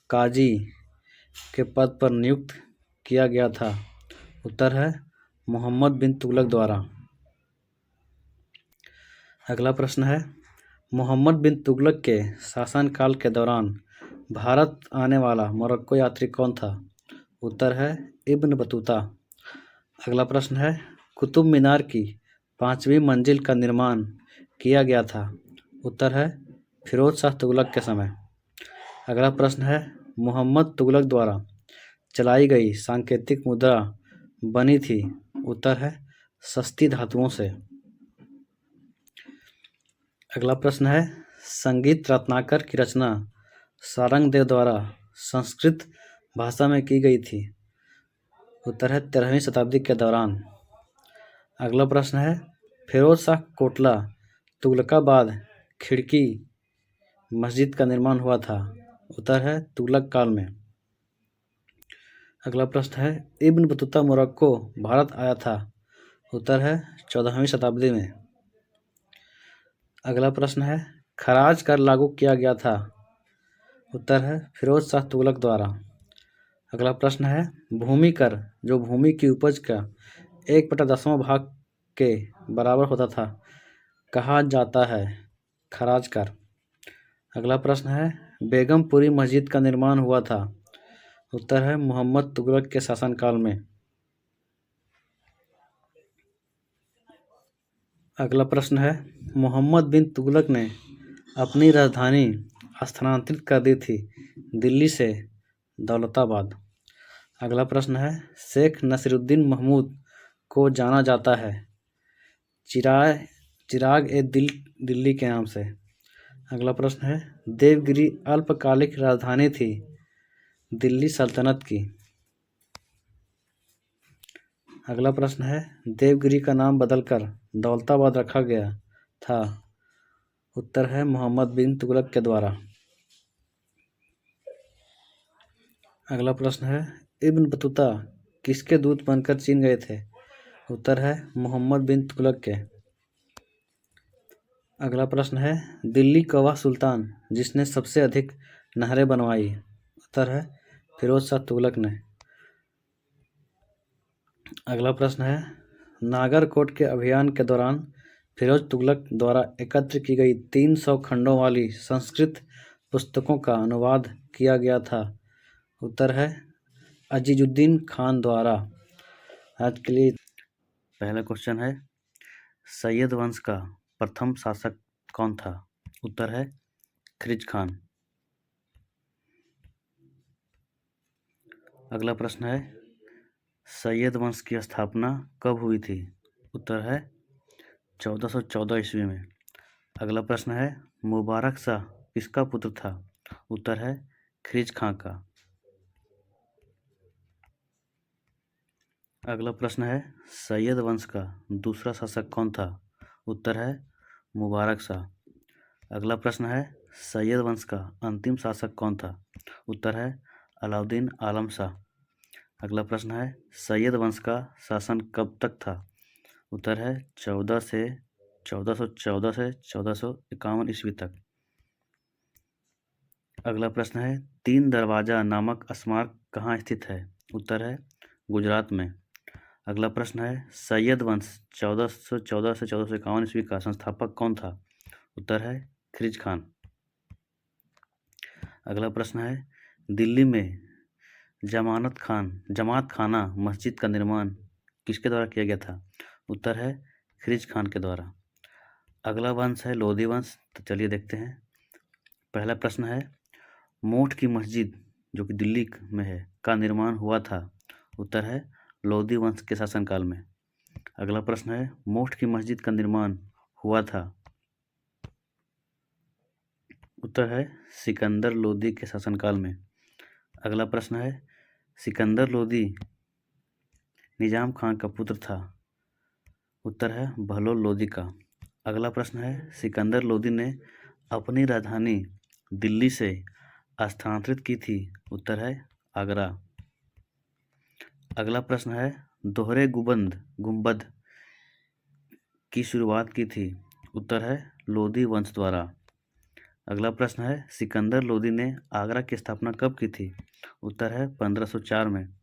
काजी के पद पर नियुक्त किया गया था। उत्तर है मोहम्मद बिन तुगलक द्वारा। अगला प्रश्न है, मोहम्मद बिन तुगलक के शासनकाल के दौरान भारत आने वाला मोरक्को यात्री कौन था। उत्तर है इब्न बतूता। अगला प्रश्न है, कुतुब मीनार की 5वीं मंजिल का निर्माण किया गया था। उत्तर है फिरोज शाह तुगलक के समय। अगला प्रश्न है, मोहम्मद तुगलक द्वारा चलाई गई सांकेतिक मुद्रा बनी थी। उत्तर है सस्ती धातुओं से। अगला प्रश्न है, संगीत रत्नाकर की रचना सारंगदेव द्वारा संस्कृत भाषा में की गई थी। उत्तर है 13वीं शताब्दी के दौरान। अगला प्रश्न है, फिरोज शाह कोटला तुगलकाबाद खिड़की मस्जिद का निर्माण हुआ था। उत्तर है तुगलक काल में। अगला प्रश्न है, इब्न बतूता मोरक्को भारत आया था। उत्तर है 14वीं शताब्दी में। अगला प्रश्न है, खराज कर लागू किया गया था। उत्तर है फिरोज शाह तुगलक द्वारा। अगला प्रश्न है, भूमि कर जो भूमि की उपज का 1/10वां भाग के बराबर होता था कहा जाता है खराज कर। अगला प्रश्न है, बेगमपुरी मस्जिद का निर्माण हुआ था। उत्तर है मोहम्मद तुगलक के शासनकाल में। अगला प्रश्न है, मोहम्मद बिन तुगलक ने अपनी राजधानी स्थानांतरित कर दी थी दिल्ली से दौलताबाद। अगला प्रश्न है, शेख नसीरुद्दीन महमूद को जाना जाता है चिराग ए दिल्ली के नाम से। अगला प्रश्न है, देवगिरी अल्पकालिक राजधानी थी दिल्ली सल्तनत की। अगला प्रश्न है, देवगिरी का नाम बदलकर दौलताबाद रखा गया था। उत्तर है मोहम्मद बिन तुगलक के द्वारा। अगला प्रश्न है, इब्न बतूता किसके दूत बनकर चीन गए थे। उत्तर है मोहम्मद बिन तुगलक के। अगला प्रश्न है, दिल्ली का वह सुल्तान जिसने सबसे अधिक नहरें बनवाई। उत्तर है फिरोज शाह तुगलक ने। अगला प्रश्न है, नागरकोट के अभियान के दौरान फिरोज तुगलक द्वारा एकत्र की गई 300 खंडों वाली संस्कृत पुस्तकों का अनुवाद किया गया था। उत्तर है अजीजुद्दीन खान द्वारा। आज के लिए पहला क्वेश्चन है, सैयद वंश का प्रथम शासक कौन था। उत्तर है खिरिज खान। अगला प्रश्न है, सैयद वंश की स्थापना कब हुई थी। उत्तर है 1414 ईस्वी में। अगला प्रश्न है, मुबारक शाह किसका पुत्र था। उत्तर है खिरिज खां का। अगला प्रश्न है, सैयद वंश का दूसरा शासक कौन था। उत्तर है मुबारक शाह। अगला प्रश्न है, सैयद वंश का अंतिम शासक कौन था। उत्तर है अलाउद्दीन आलम शाह। अगला प्रश्न है, सैयद वंश का शासन कब तक था। उत्तर है 1414 से 1451 ईस्वी तक। अगला प्रश्न है, 3 दरवाजा नामक स्मारक कहाँ स्थित है। उत्तर है गुजरात में। अगला प्रश्न है, सैयद वंश 1414 से 1451 ईस्वी का संस्थापक कौन था। उत्तर है खिरिज खान। अगला प्रश्न है, दिल्ली में जमात खाना मस्जिद का निर्माण किसके द्वारा किया गया था। उत्तर है खिरिज खान के द्वारा। अगला वंश है लोधी वंश। तो चलिए देखते हैं। पहला प्रश्न है, मोठ की मस्जिद जो कि दिल्ली में है का निर्माण हुआ था। उत्तर है लोधी वंश के शासनकाल में। अगला प्रश्न है, मोठ की मस्जिद का निर्माण हुआ था। उत्तर है सिकंदर लोधी के शासनकाल में। अगला प्रश्न है, सिकंदर लोधी निजाम खान का पुत्र था। उत्तर है बहलोल लोदी का। अगला प्रश्न है सिकंदर लोदी ने अपनी राजधानी दिल्ली से स्थानांतरित की थी। उत्तर है आगरा। अगला प्रश्न है दोहरे गुंबद की शुरुआत की थी। उत्तर है लोदी वंश द्वारा। अगला प्रश्न है सिकंदर लोदी ने आगरा की स्थापना कब की थी। उत्तर है 1504 में।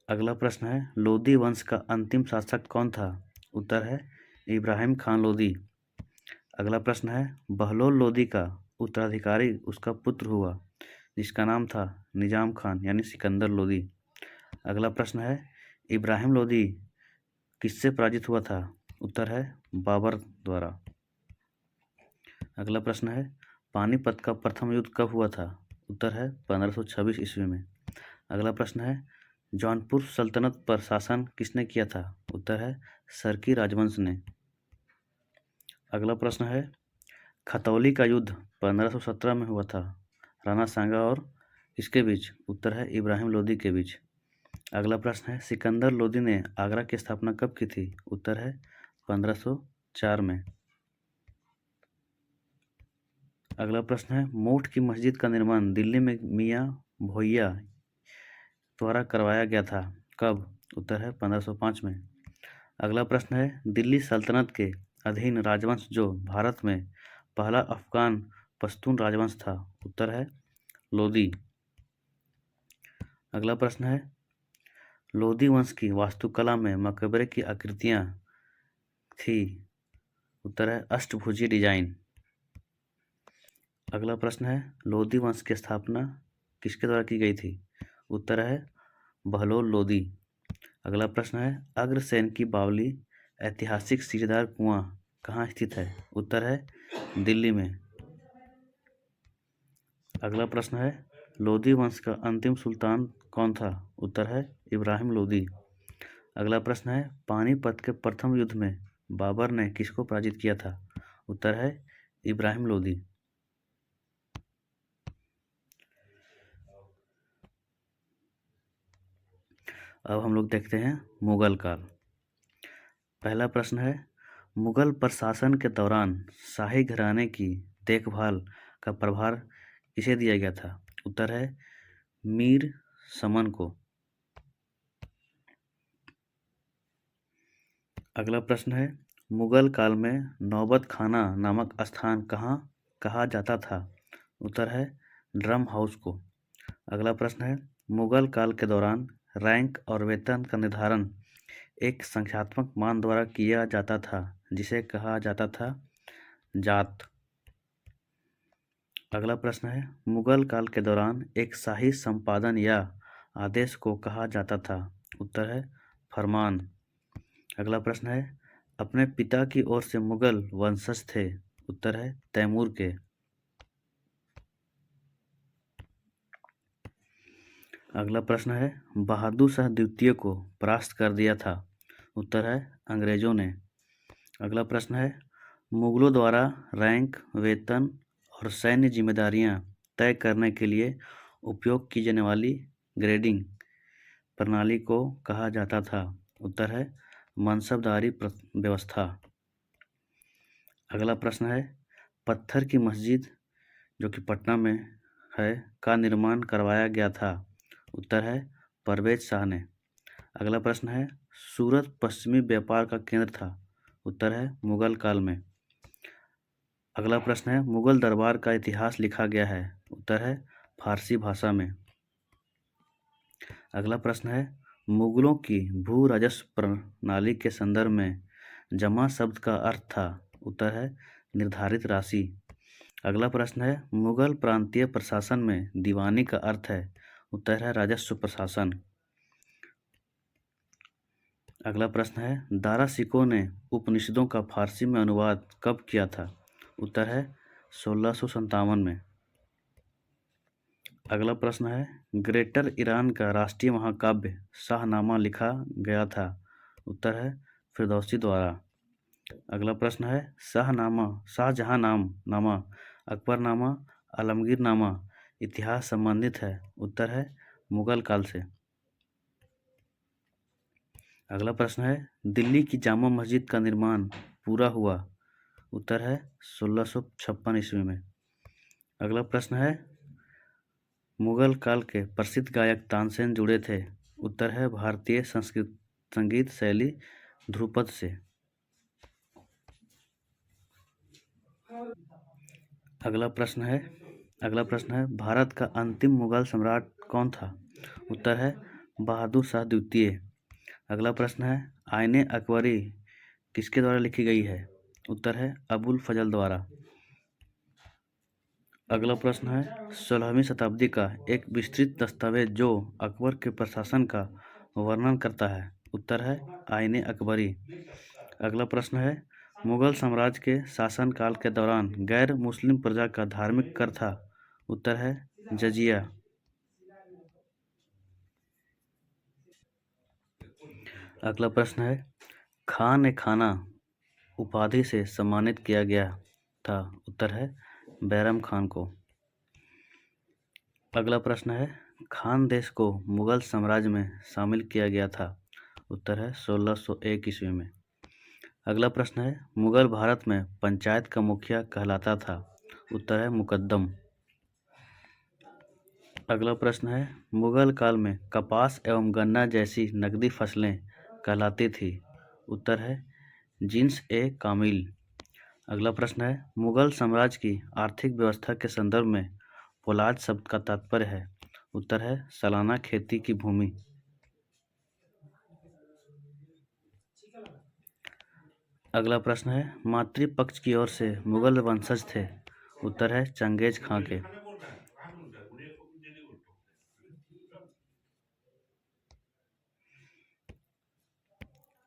अगला प्रश्न है लोदी वंश का अंतिम शासक कौन था। उत्तर है इब्राहिम खान लोदी। अगला प्रश्न है बहलोल लोदी का उत्तराधिकारी उसका पुत्र हुआ जिसका नाम था निजाम खान यानी सिकंदर लोदी। अगला प्रश्न है इब्राहिम लोदी किससे पराजित हुआ था। उत्तर है बाबर द्वारा। अगला प्रश्न है पानीपत का प्रथम युद्ध कब हुआ था। उत्तर है 1526 ईस्वी में। अगला प्रश्न है जौनपुर सल्तनत पर शासन किसने किया था। उत्तर है सरकी राजवंश ने। अगला प्रश्न है खतौली का युद्ध 1517 में हुआ था राणा सांगा और किसके बीच। उत्तर है इब्राहिम लोदी के बीच। अगला प्रश्न है सिकंदर लोदी ने आगरा की स्थापना कब की थी। उत्तर है 1504 में। अगला प्रश्न है मोठ की मस्जिद का निर्माण दिल्ली में मियाँ भोइया द्वारा करवाया गया था कब। उत्तर है 1505 में। अगला प्रश्न है दिल्ली सल्तनत के अधीन राजवंश जो भारत में पहला अफगान पश्तून राजवंश था। उत्तर है लोदी। अगला प्रश्न है लोदी वंश की वास्तुकला में मकबरे की आकृतियां थी। उत्तर है अष्टभुजीय डिजाइन। अगला प्रश्न है लोदी वंश की स्थापना किसके द्वारा की गई थी। उत्तर है बहलोल लोदी। अगला प्रश्न है अग्रसेन की बावली ऐतिहासिक सीढ़ीदार कुआं कहाँ स्थित है। उत्तर है दिल्ली में। अगला प्रश्न है लोदी वंश का अंतिम सुल्तान कौन था। उत्तर है इब्राहिम लोदी। अगला प्रश्न है पानीपत के प्रथम युद्ध में बाबर ने किसको पराजित किया था। उत्तर है इब्राहिम लोदी। अब हम लोग देखते हैं मुगल काल। पहला प्रश्न है मुगल प्रशासन के दौरान शाही घराने की देखभाल का प्रभार किसे दिया गया था। उत्तर है मीर समन को। अगला प्रश्न है मुगल काल में नौबत खाना नामक स्थान कहाँ कहा जाता था। उत्तर है ड्रम हाउस को। अगला प्रश्न है मुगल काल के दौरान रैंक और वेतन का निर्धारण एक संख्यात्मक मान द्वारा किया जाता था जिसे कहा जाता था जात। अगला प्रश्न है मुगल काल के दौरान एक शाही संपादन या आदेश को कहा जाता था। उत्तर है फरमान। अगला प्रश्न है अपने पिता की ओर से मुगल वंशज थे। उत्तर है तैमूर के। अगला प्रश्न है बहादुर शाह द्वितीय को परास्त कर दिया था। उत्तर है अंग्रेजों ने। अगला प्रश्न है मुगलों द्वारा रैंक वेतन और सैन्य जिम्मेदारियां तय करने के लिए उपयोग की जाने वाली ग्रेडिंग प्रणाली को कहा जाता था। उत्तर है मनसबदारी व्यवस्था। अगला प्रश्न है पत्थर की मस्जिद जो कि पटना में है का निर्माण करवाया गया था। उत्तर है परवेज शाह ने। अगला प्रश्न है सूरत पश्चिमी व्यापार का केंद्र था। उत्तर है मुगल काल में। अगला प्रश्न है मुगल दरबार का इतिहास लिखा गया है। उत्तर है फारसी भाषा में। अगला प्रश्न है मुगलों की भू राजस्व प्रणाली के संदर्भ में जमा शब्द का अर्थ था। उत्तर है निर्धारित राशि। अगला प्रश्न है मुगल प्रांतीय प्रशासन में दीवानी का अर्थ है। उत्तर है राजस्व प्रशासन। अगला प्रश्न है दारा सिकों ने उपनिषदों का फारसी में अनुवाद कब किया था। उत्तर है 1657 में। अगला प्रश्न है ग्रेटर ईरान का राष्ट्रीय महाकाव्य शाहनामा लिखा गया था। उत्तर है फिरदौसी द्वारा। अगला प्रश्न है शाहजहांनामा अकबरनामा आलमगीरनामा इतिहास संबंधित है। उत्तर है मुगल काल से। अगला प्रश्न है दिल्ली की जामा मस्जिद का निर्माण पूरा हुआ। उत्तर है 1656 ईस्वी में। अगला प्रश्न है मुगल काल के प्रसिद्ध गायक तानसेन जुड़े थे। उत्तर है भारतीय संगीत शैली ध्रुपद से। अगला प्रश्न है भारत का अंतिम मुगल सम्राट कौन था। उत्तर है बहादुर शाह द्वितीय। अगला प्रश्न है आईने अकबरी किसके द्वारा लिखी गई है। उत्तर है अबुल फजल द्वारा। अगला प्रश्न है 16वीं शताब्दी का एक विस्तृत दस्तावेज जो अकबर के प्रशासन का वर्णन करता है। उत्तर है आईने अकबरी। अगला प्रश्न है मुगल साम्राज्य के शासनकाल के दौरान गैर मुस्लिम प्रजा का धार्मिक कर था। उत्तर है जजिया। अगला प्रश्न है खान ए खाना उपाधि से सम्मानित किया गया था। उत्तर है बैरम खान को। अगला प्रश्न है खान देश को मुगल साम्राज्य में शामिल किया गया था। उत्तर है 1601 ईस्वी में। अगला प्रश्न है मुगल भारत में पंचायत का मुखिया कहलाता था। उत्तर है मुकद्दम। अगला प्रश्न है मुगल काल में कपास एवं गन्ना जैसी नकदी फसलें कहलाती थी। उत्तर है जिन्स ए कामिल। अगला प्रश्न है मुगल साम्राज्य की आर्थिक व्यवस्था के संदर्भ में पोलाद शब्द का तात्पर्य है। उत्तर है सालाना खेती की भूमि। अगला प्रश्न है मातृपक्ष की ओर से मुगल वंशज थे। उत्तर है चंगेज खां के।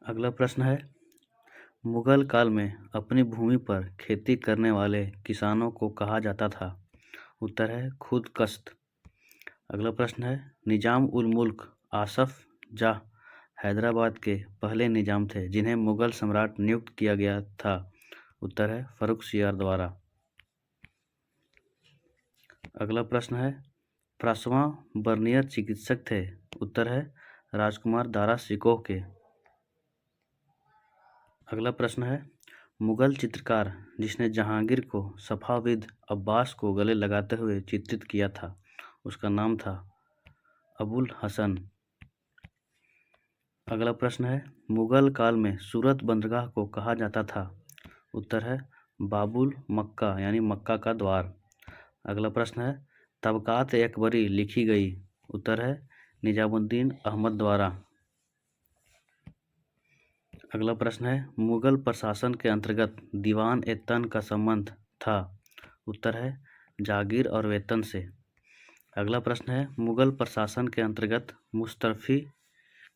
अगला प्रश्न है मुगल काल में अपनी भूमि पर खेती करने वाले किसानों को कहा जाता था। उत्तर है खुद कश्त। अगला प्रश्न है निजाम उल मुल्क आसफ जाह हैदराबाद के पहले निजाम थे जिन्हें मुगल सम्राट नियुक्त किया गया था। उत्तर है फर्रुखसियार द्वारा। अगला प्रश्न है फ्रांसवा बर्नियर चिकित्सक थे। उत्तर है राजकुमार दारा शिकोह के। अगला प्रश्न है मुगल चित्रकार जिसने जहांगीर को सफाविद अब्बास को गले लगाते हुए चित्रित किया था उसका नाम था अबुल हसन। अगला प्रश्न है मुगल काल में सूरत बंदरगाह को कहा जाता था। उत्तर है बाबुल मक्का यानी मक्का का द्वार। अगला प्रश्न है तबकात अकबरी लिखी गई। उत्तर है निजामुद्दीन अहमद द्वारा। अगला प्रश्न है मुगल प्रशासन के अंतर्गत दीवान ए तन का संबंध था। उत्तर है जागीर और वेतन से। अगला प्रश्न है मुगल प्रशासन के अंतर्गत मुस्तरफी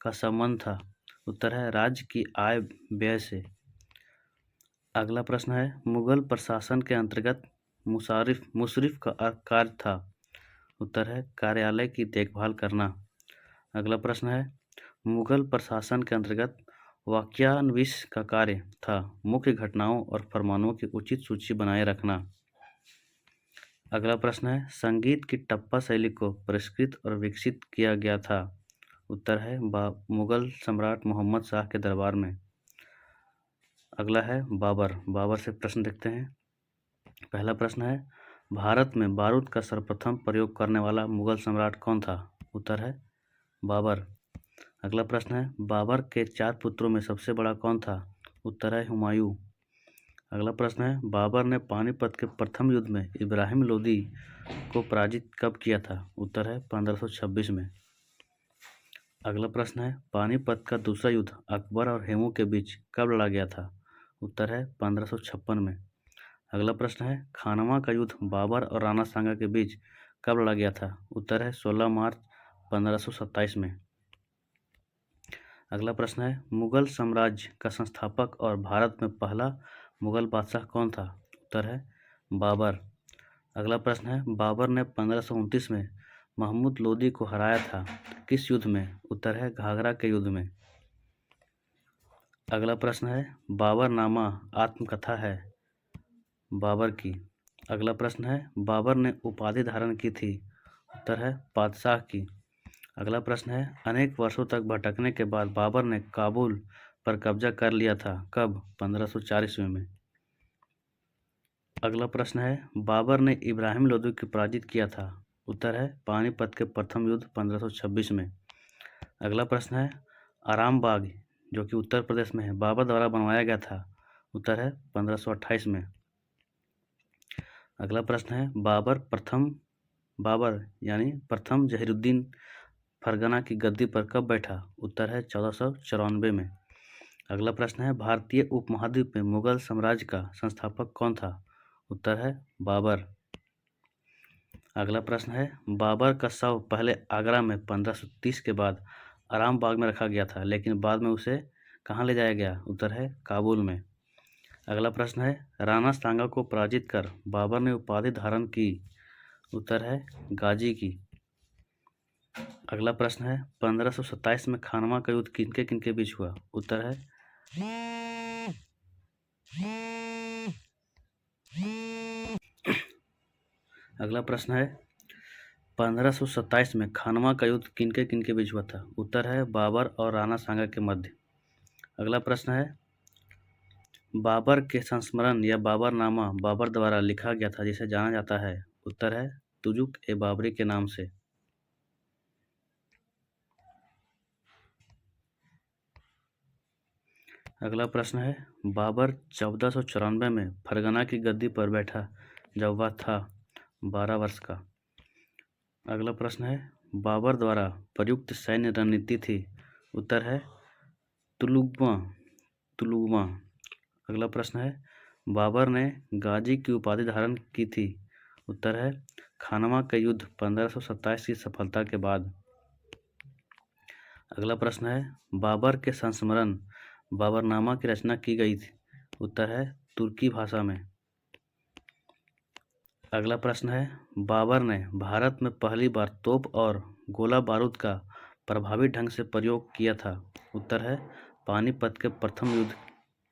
का संबंध था। उत्तर है राज्य की आय व्यय से। अगला प्रश्न है मुगल प्रशासन के अंतर्गत मुशरिफ का कार्य था। उत्तर है कार्यालय की देखभाल करना। अगला प्रश्न है मुगल प्रशासन के अंतर्गत वाक्यान्विश का कार्य था मुख्य घटनाओं और फरमानों की उचित सूची बनाए रखना। अगला प्रश्न है संगीत की टप्पा शैली को परिष्कृत और विकसित किया गया था। उत्तर है मुगल सम्राट मोहम्मद शाह के दरबार में। अगला है बाबर से प्रश्न देखते हैं। पहला प्रश्न है भारत में बारूद का सर्वप्रथम प्रयोग करने वाला मुगल सम्राट कौन था। उत्तर है बाबर। अगला प्रश्न है बाबर के 4 पुत्रों में सबसे बड़ा कौन था। उत्तर है हुमायूं। अगला प्रश्न है बाबर ने पानीपत के प्रथम युद्ध में इब्राहिम लोदी को पराजित कब किया था। उत्तर है 1526 में। अगला प्रश्न है पानीपत का दूसरा युद्ध अकबर और हेमू के बीच कब लड़ा गया था। उत्तर है 1556 में। अगला प्रश्न है खानवा का युद्ध बाबर और राणा सांगा के बीच कब लड़ा गया था। उत्तर है 16 मार्च 1527 में। अगला प्रश्न है मुगल साम्राज्य का संस्थापक और भारत में पहला मुगल बादशाह कौन था। उत्तर है बाबर। अगला प्रश्न है बाबर ने 1529 में महमूद लोदी को हराया था किस युद्ध में। उत्तर है घाघरा के युद्ध में। अगला प्रश्न है बाबर नामा आत्मकथा है बाबर की। अगला प्रश्न है बाबर ने उपाधि धारण की थी। उत्तर है बादशाह की। अगला प्रश्न है, अनेक वर्षों तक भटकने के बाद बाबर ने काबुल पर कब्जा कर लिया था, कब? 1504 ईस्वी में। अगला प्रश्न है, बाबर ने इब्राहिम लोदी को पराजित किया था, उत्तर है पानीपत के प्रथम युद्ध 1526 में। अगला प्रश्न है, आराम बाग जो कि उत्तर प्रदेश में है, बाबर द्वारा बनवाया गया था, उत्तर है 1528 में। अगला प्रश्न है, बाबर यानी प्रथम जहीरुद्दीन फरगना की गद्दी पर कब बैठा, उत्तर है 1494 में। अगला प्रश्न है, भारतीय उपमहाद्वीप में मुगल साम्राज्य का संस्थापक कौन था, उत्तर है बाबर। अगला प्रश्न है, बाबर का शव पहले आगरा में 1530 के बाद आराम बाग में रखा गया था, लेकिन बाद में उसे कहाँ ले जाया गया, उत्तर है काबुल में। अगला प्रश्न है, राणा सांगा को पराजित कर बाबर ने उपाधि धारण की, उत्तर है गाजी की। अगला प्रश्न है, 1527 में खानवा का युद्ध किनके किनके बीच हुआ, उत्तर है अगला प्रश्न है, 1527 में खानवा का युद्ध किनके किनके बीच हुआ था, उत्तर है बाबर और राणा सांगा के मध्य। अगला प्रश्न है, बाबर के संस्मरण या बाबरनामा बाबर द्वारा लिखा गया था जिसे जाना जाता है, उत्तर है तुजुक ए बाबरी के नाम से। अगला प्रश्न है, बाबर 1494 में फरगना की गद्दी पर बैठा जब वह था 12 वर्ष का। अगला प्रश्न है, बाबर द्वारा प्रयुक्त सैन्य रणनीति थी, उत्तर है तुलुगमा। अगला प्रश्न है, बाबर ने गाजी की उपाधि धारण की थी, उत्तर है खानवा का युद्ध 1527 की सफलता के बाद। अगला प्रश्न है, बाबर के संस्मरण बाबरनामा की रचना की गई थी, उत्तर है तुर्की भाषा में। अगला प्रश्न है, बाबर ने भारत में पहली बार तोप और गोला बारूद का प्रभावी ढंग से प्रयोग किया था, उत्तर है पानीपत के प्रथम युद्ध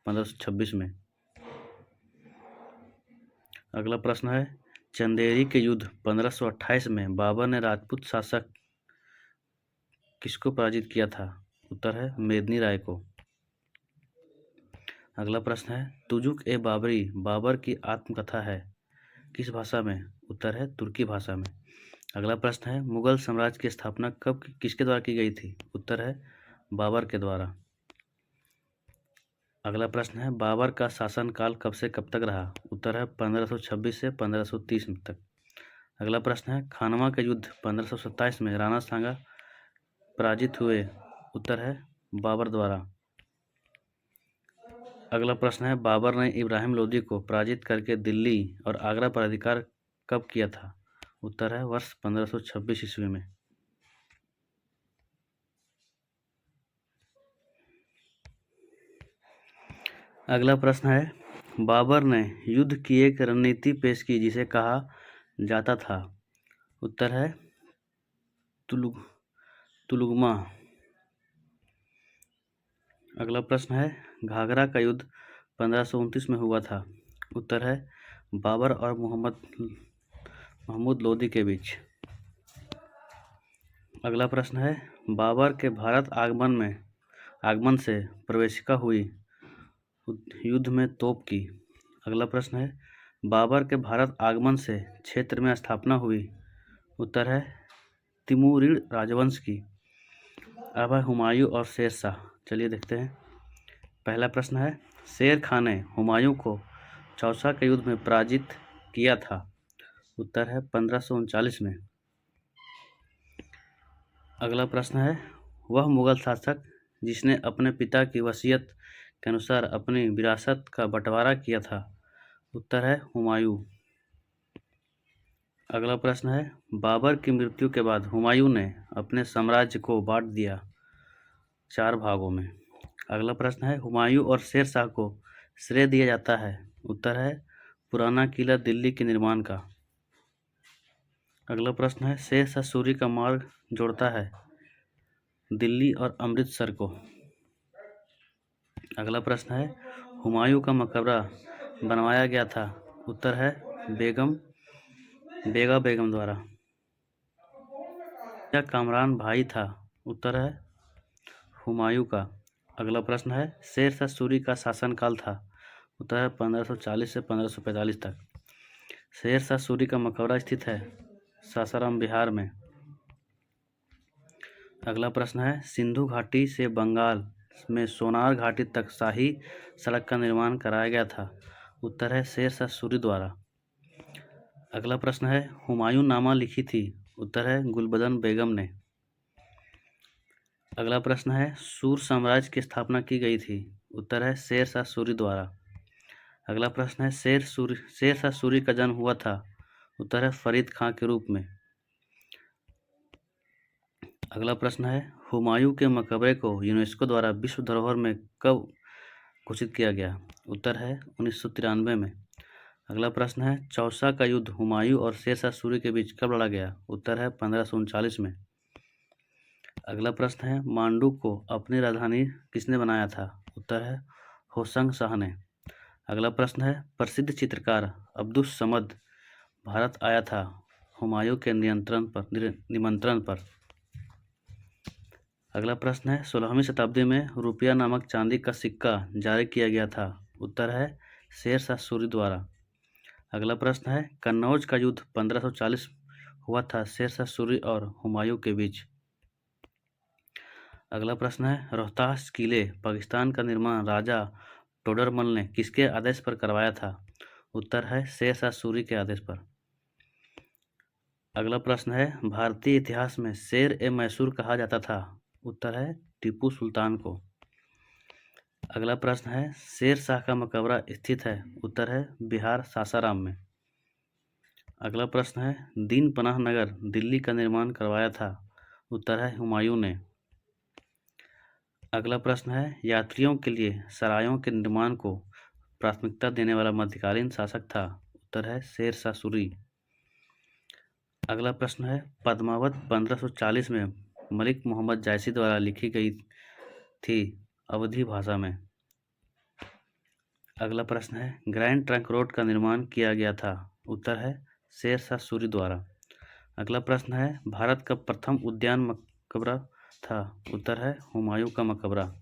1526 में। अगला प्रश्न है, चंदेरी के युद्ध 1528 में बाबर ने राजपूत शासक किसको पराजित किया था, उत्तर है मेदिनी राय को। अगला प्रश्न है, तुजुक ए बाबरी बाबर की आत्मकथा है, किस भाषा में, उत्तर है तुर्की भाषा में। अगला प्रश्न है, मुगल साम्राज्य की स्थापना कब किसके द्वारा की गई थी, उत्तर है बाबर के द्वारा। अगला प्रश्न है, बाबर का शासनकाल कब से कब तक रहा, उत्तर है 1526 से 1530 तक। अगला प्रश्न है, खानवा का युद्ध 1527 में राणा सांगा पराजित हुए, उत्तर है बाबर द्वारा। अगला प्रश्न है, बाबर ने इब्राहिम लोदी को पराजित करके दिल्ली और आगरा पर अधिकार कब किया था, उत्तर है वर्ष 1526 ईस्वी में। अगला प्रश्न है, बाबर ने युद्ध की एक रणनीति पेश की जिसे कहा जाता था, उत्तर है तुलुगमा। अगला प्रश्न है, घाघरा का युद्ध 1529 में हुआ था, उत्तर है बाबर और महमूद लोदी के बीच। अगला प्रश्न है, बाबर के भारत आगमन से प्रवेशिका हुई युद्ध में तोप की। अगला प्रश्न है, बाबर के भारत आगमन से क्षेत्र में स्थापना हुई, उत्तर है तिमूरिड राजवंश की। अब है हुमायूं और शेरशाह, चलिए देखते हैं। पहला प्रश्न है, शेर खान ने हुमायूं को चौसा के युद्ध में पराजित किया था, उत्तर है 1539 में। अगला प्रश्न है, वह मुगल शासक जिसने अपने पिता की वसीयत के अनुसार अपनी विरासत का बंटवारा किया था, उत्तर है हुमायूं। अगला प्रश्न है, बाबर की मृत्यु के बाद हुमायूं ने अपने साम्राज्य को बांट दिया 4 भागों में। अगला प्रश्न है, हुमायूं और शेरशाह को श्रेय दिया जाता है, उत्तर है पुराना किला दिल्ली के निर्माण का। अगला प्रश्न है, शेरशाह सूरी का मार्ग जोड़ता है दिल्ली और अमृतसर को। अगला प्रश्न है, हुमायूं का मकबरा बनवाया गया था, उत्तर है बेगा बेगम द्वारा। या कामरान भाई था? उत्तर है हुमायूं का। अगला प्रश्न है शेरशाह सूरी का शासनकाल था? उत्तर है 1540 से 1545 तक। शेरशाह सूरी का मकबरा स्थित है सासाराम, बिहार में। अगला प्रश्न है सिंधु घाटी से बंगाल में सोनार घाटी तक शाही सड़क का निर्माण कराया गया था? उत्तर है शेरशाह सूरी द्वारा। अगला प्रश्न है हुमायूं नामा लिखी थी? उत्तर है गुलबदन बेगम ने। अगला प्रश्न है सूर साम्राज्य की स्थापना की गई थी? उत्तर है शेरशाह सूरी द्वारा। अगला प्रश्न है शेरशाह सूरी का जन्म हुआ था? उत्तर है फरीद खां के रूप में। अगला प्रश्न है हुमायूं के मकबरे को यूनेस्को द्वारा विश्व धरोहर में कब घोषित किया गया? उत्तर है 1993 में। अगला प्रश्न है चौसा का युद्ध हुमायूं और शेरशाह सूरी के बीच कब लड़ा गया? उत्तर है 1539 में। अगला प्रश्न है मांडू को अपनी राजधानी किसने बनाया था? उत्तर है होशंग शाह ने। अगला प्रश्न है प्रसिद्ध चित्रकार अब्दुस समद भारत आया था हुमायूं के निमंत्रण पर? अगला प्रश्न है 16वीं शताब्दी में रुपया नामक चांदी का सिक्का जारी किया गया था? उत्तर है शेरशाह सूरी द्वारा। अगला प्रश्न है कन्नौज का युद्ध 1540 हुआ था शेरशाह सूरी और हुमायूं के बीच? अगला प्रश्न है रोहतास किले पाकिस्तान का निर्माण राजा टोडरमल ने किसके आदेश पर करवाया था? उत्तर है शेरशाह सूरी के आदेश पर। अगला प्रश्न है भारतीय इतिहास में शेर ए मैसूर कहा जाता था? उत्तर है टीपू सुल्तान को। अगला प्रश्न है शेर शाह का मकबरा स्थित है? उत्तर है बिहार, सासाराम में। अगला प्रश्न है दीन पनाह नगर दिल्ली का निर्माण करवाया था? उत्तर है हुमायूं ने। अगला प्रश्न है यात्रियों के लिए सरायों के निर्माण को प्राथमिकता देने वाला मध्यकालीन शासक था? उत्तर है शेरशाह सूरी। अगला प्रश्न है पद्मावत 1540 में मलिक मोहम्मद जायसी द्वारा लिखी गई थी अवधी भाषा में? अगला प्रश्न है ग्रैंड ट्रंक रोड का निर्माण किया गया था? उत्तर है शेरशाह सूरी द्वारा। अगला प्रश्न है भारत का प्रथम उद्यान मकबरा था? उत्तर है हुमायूं का मकबरा।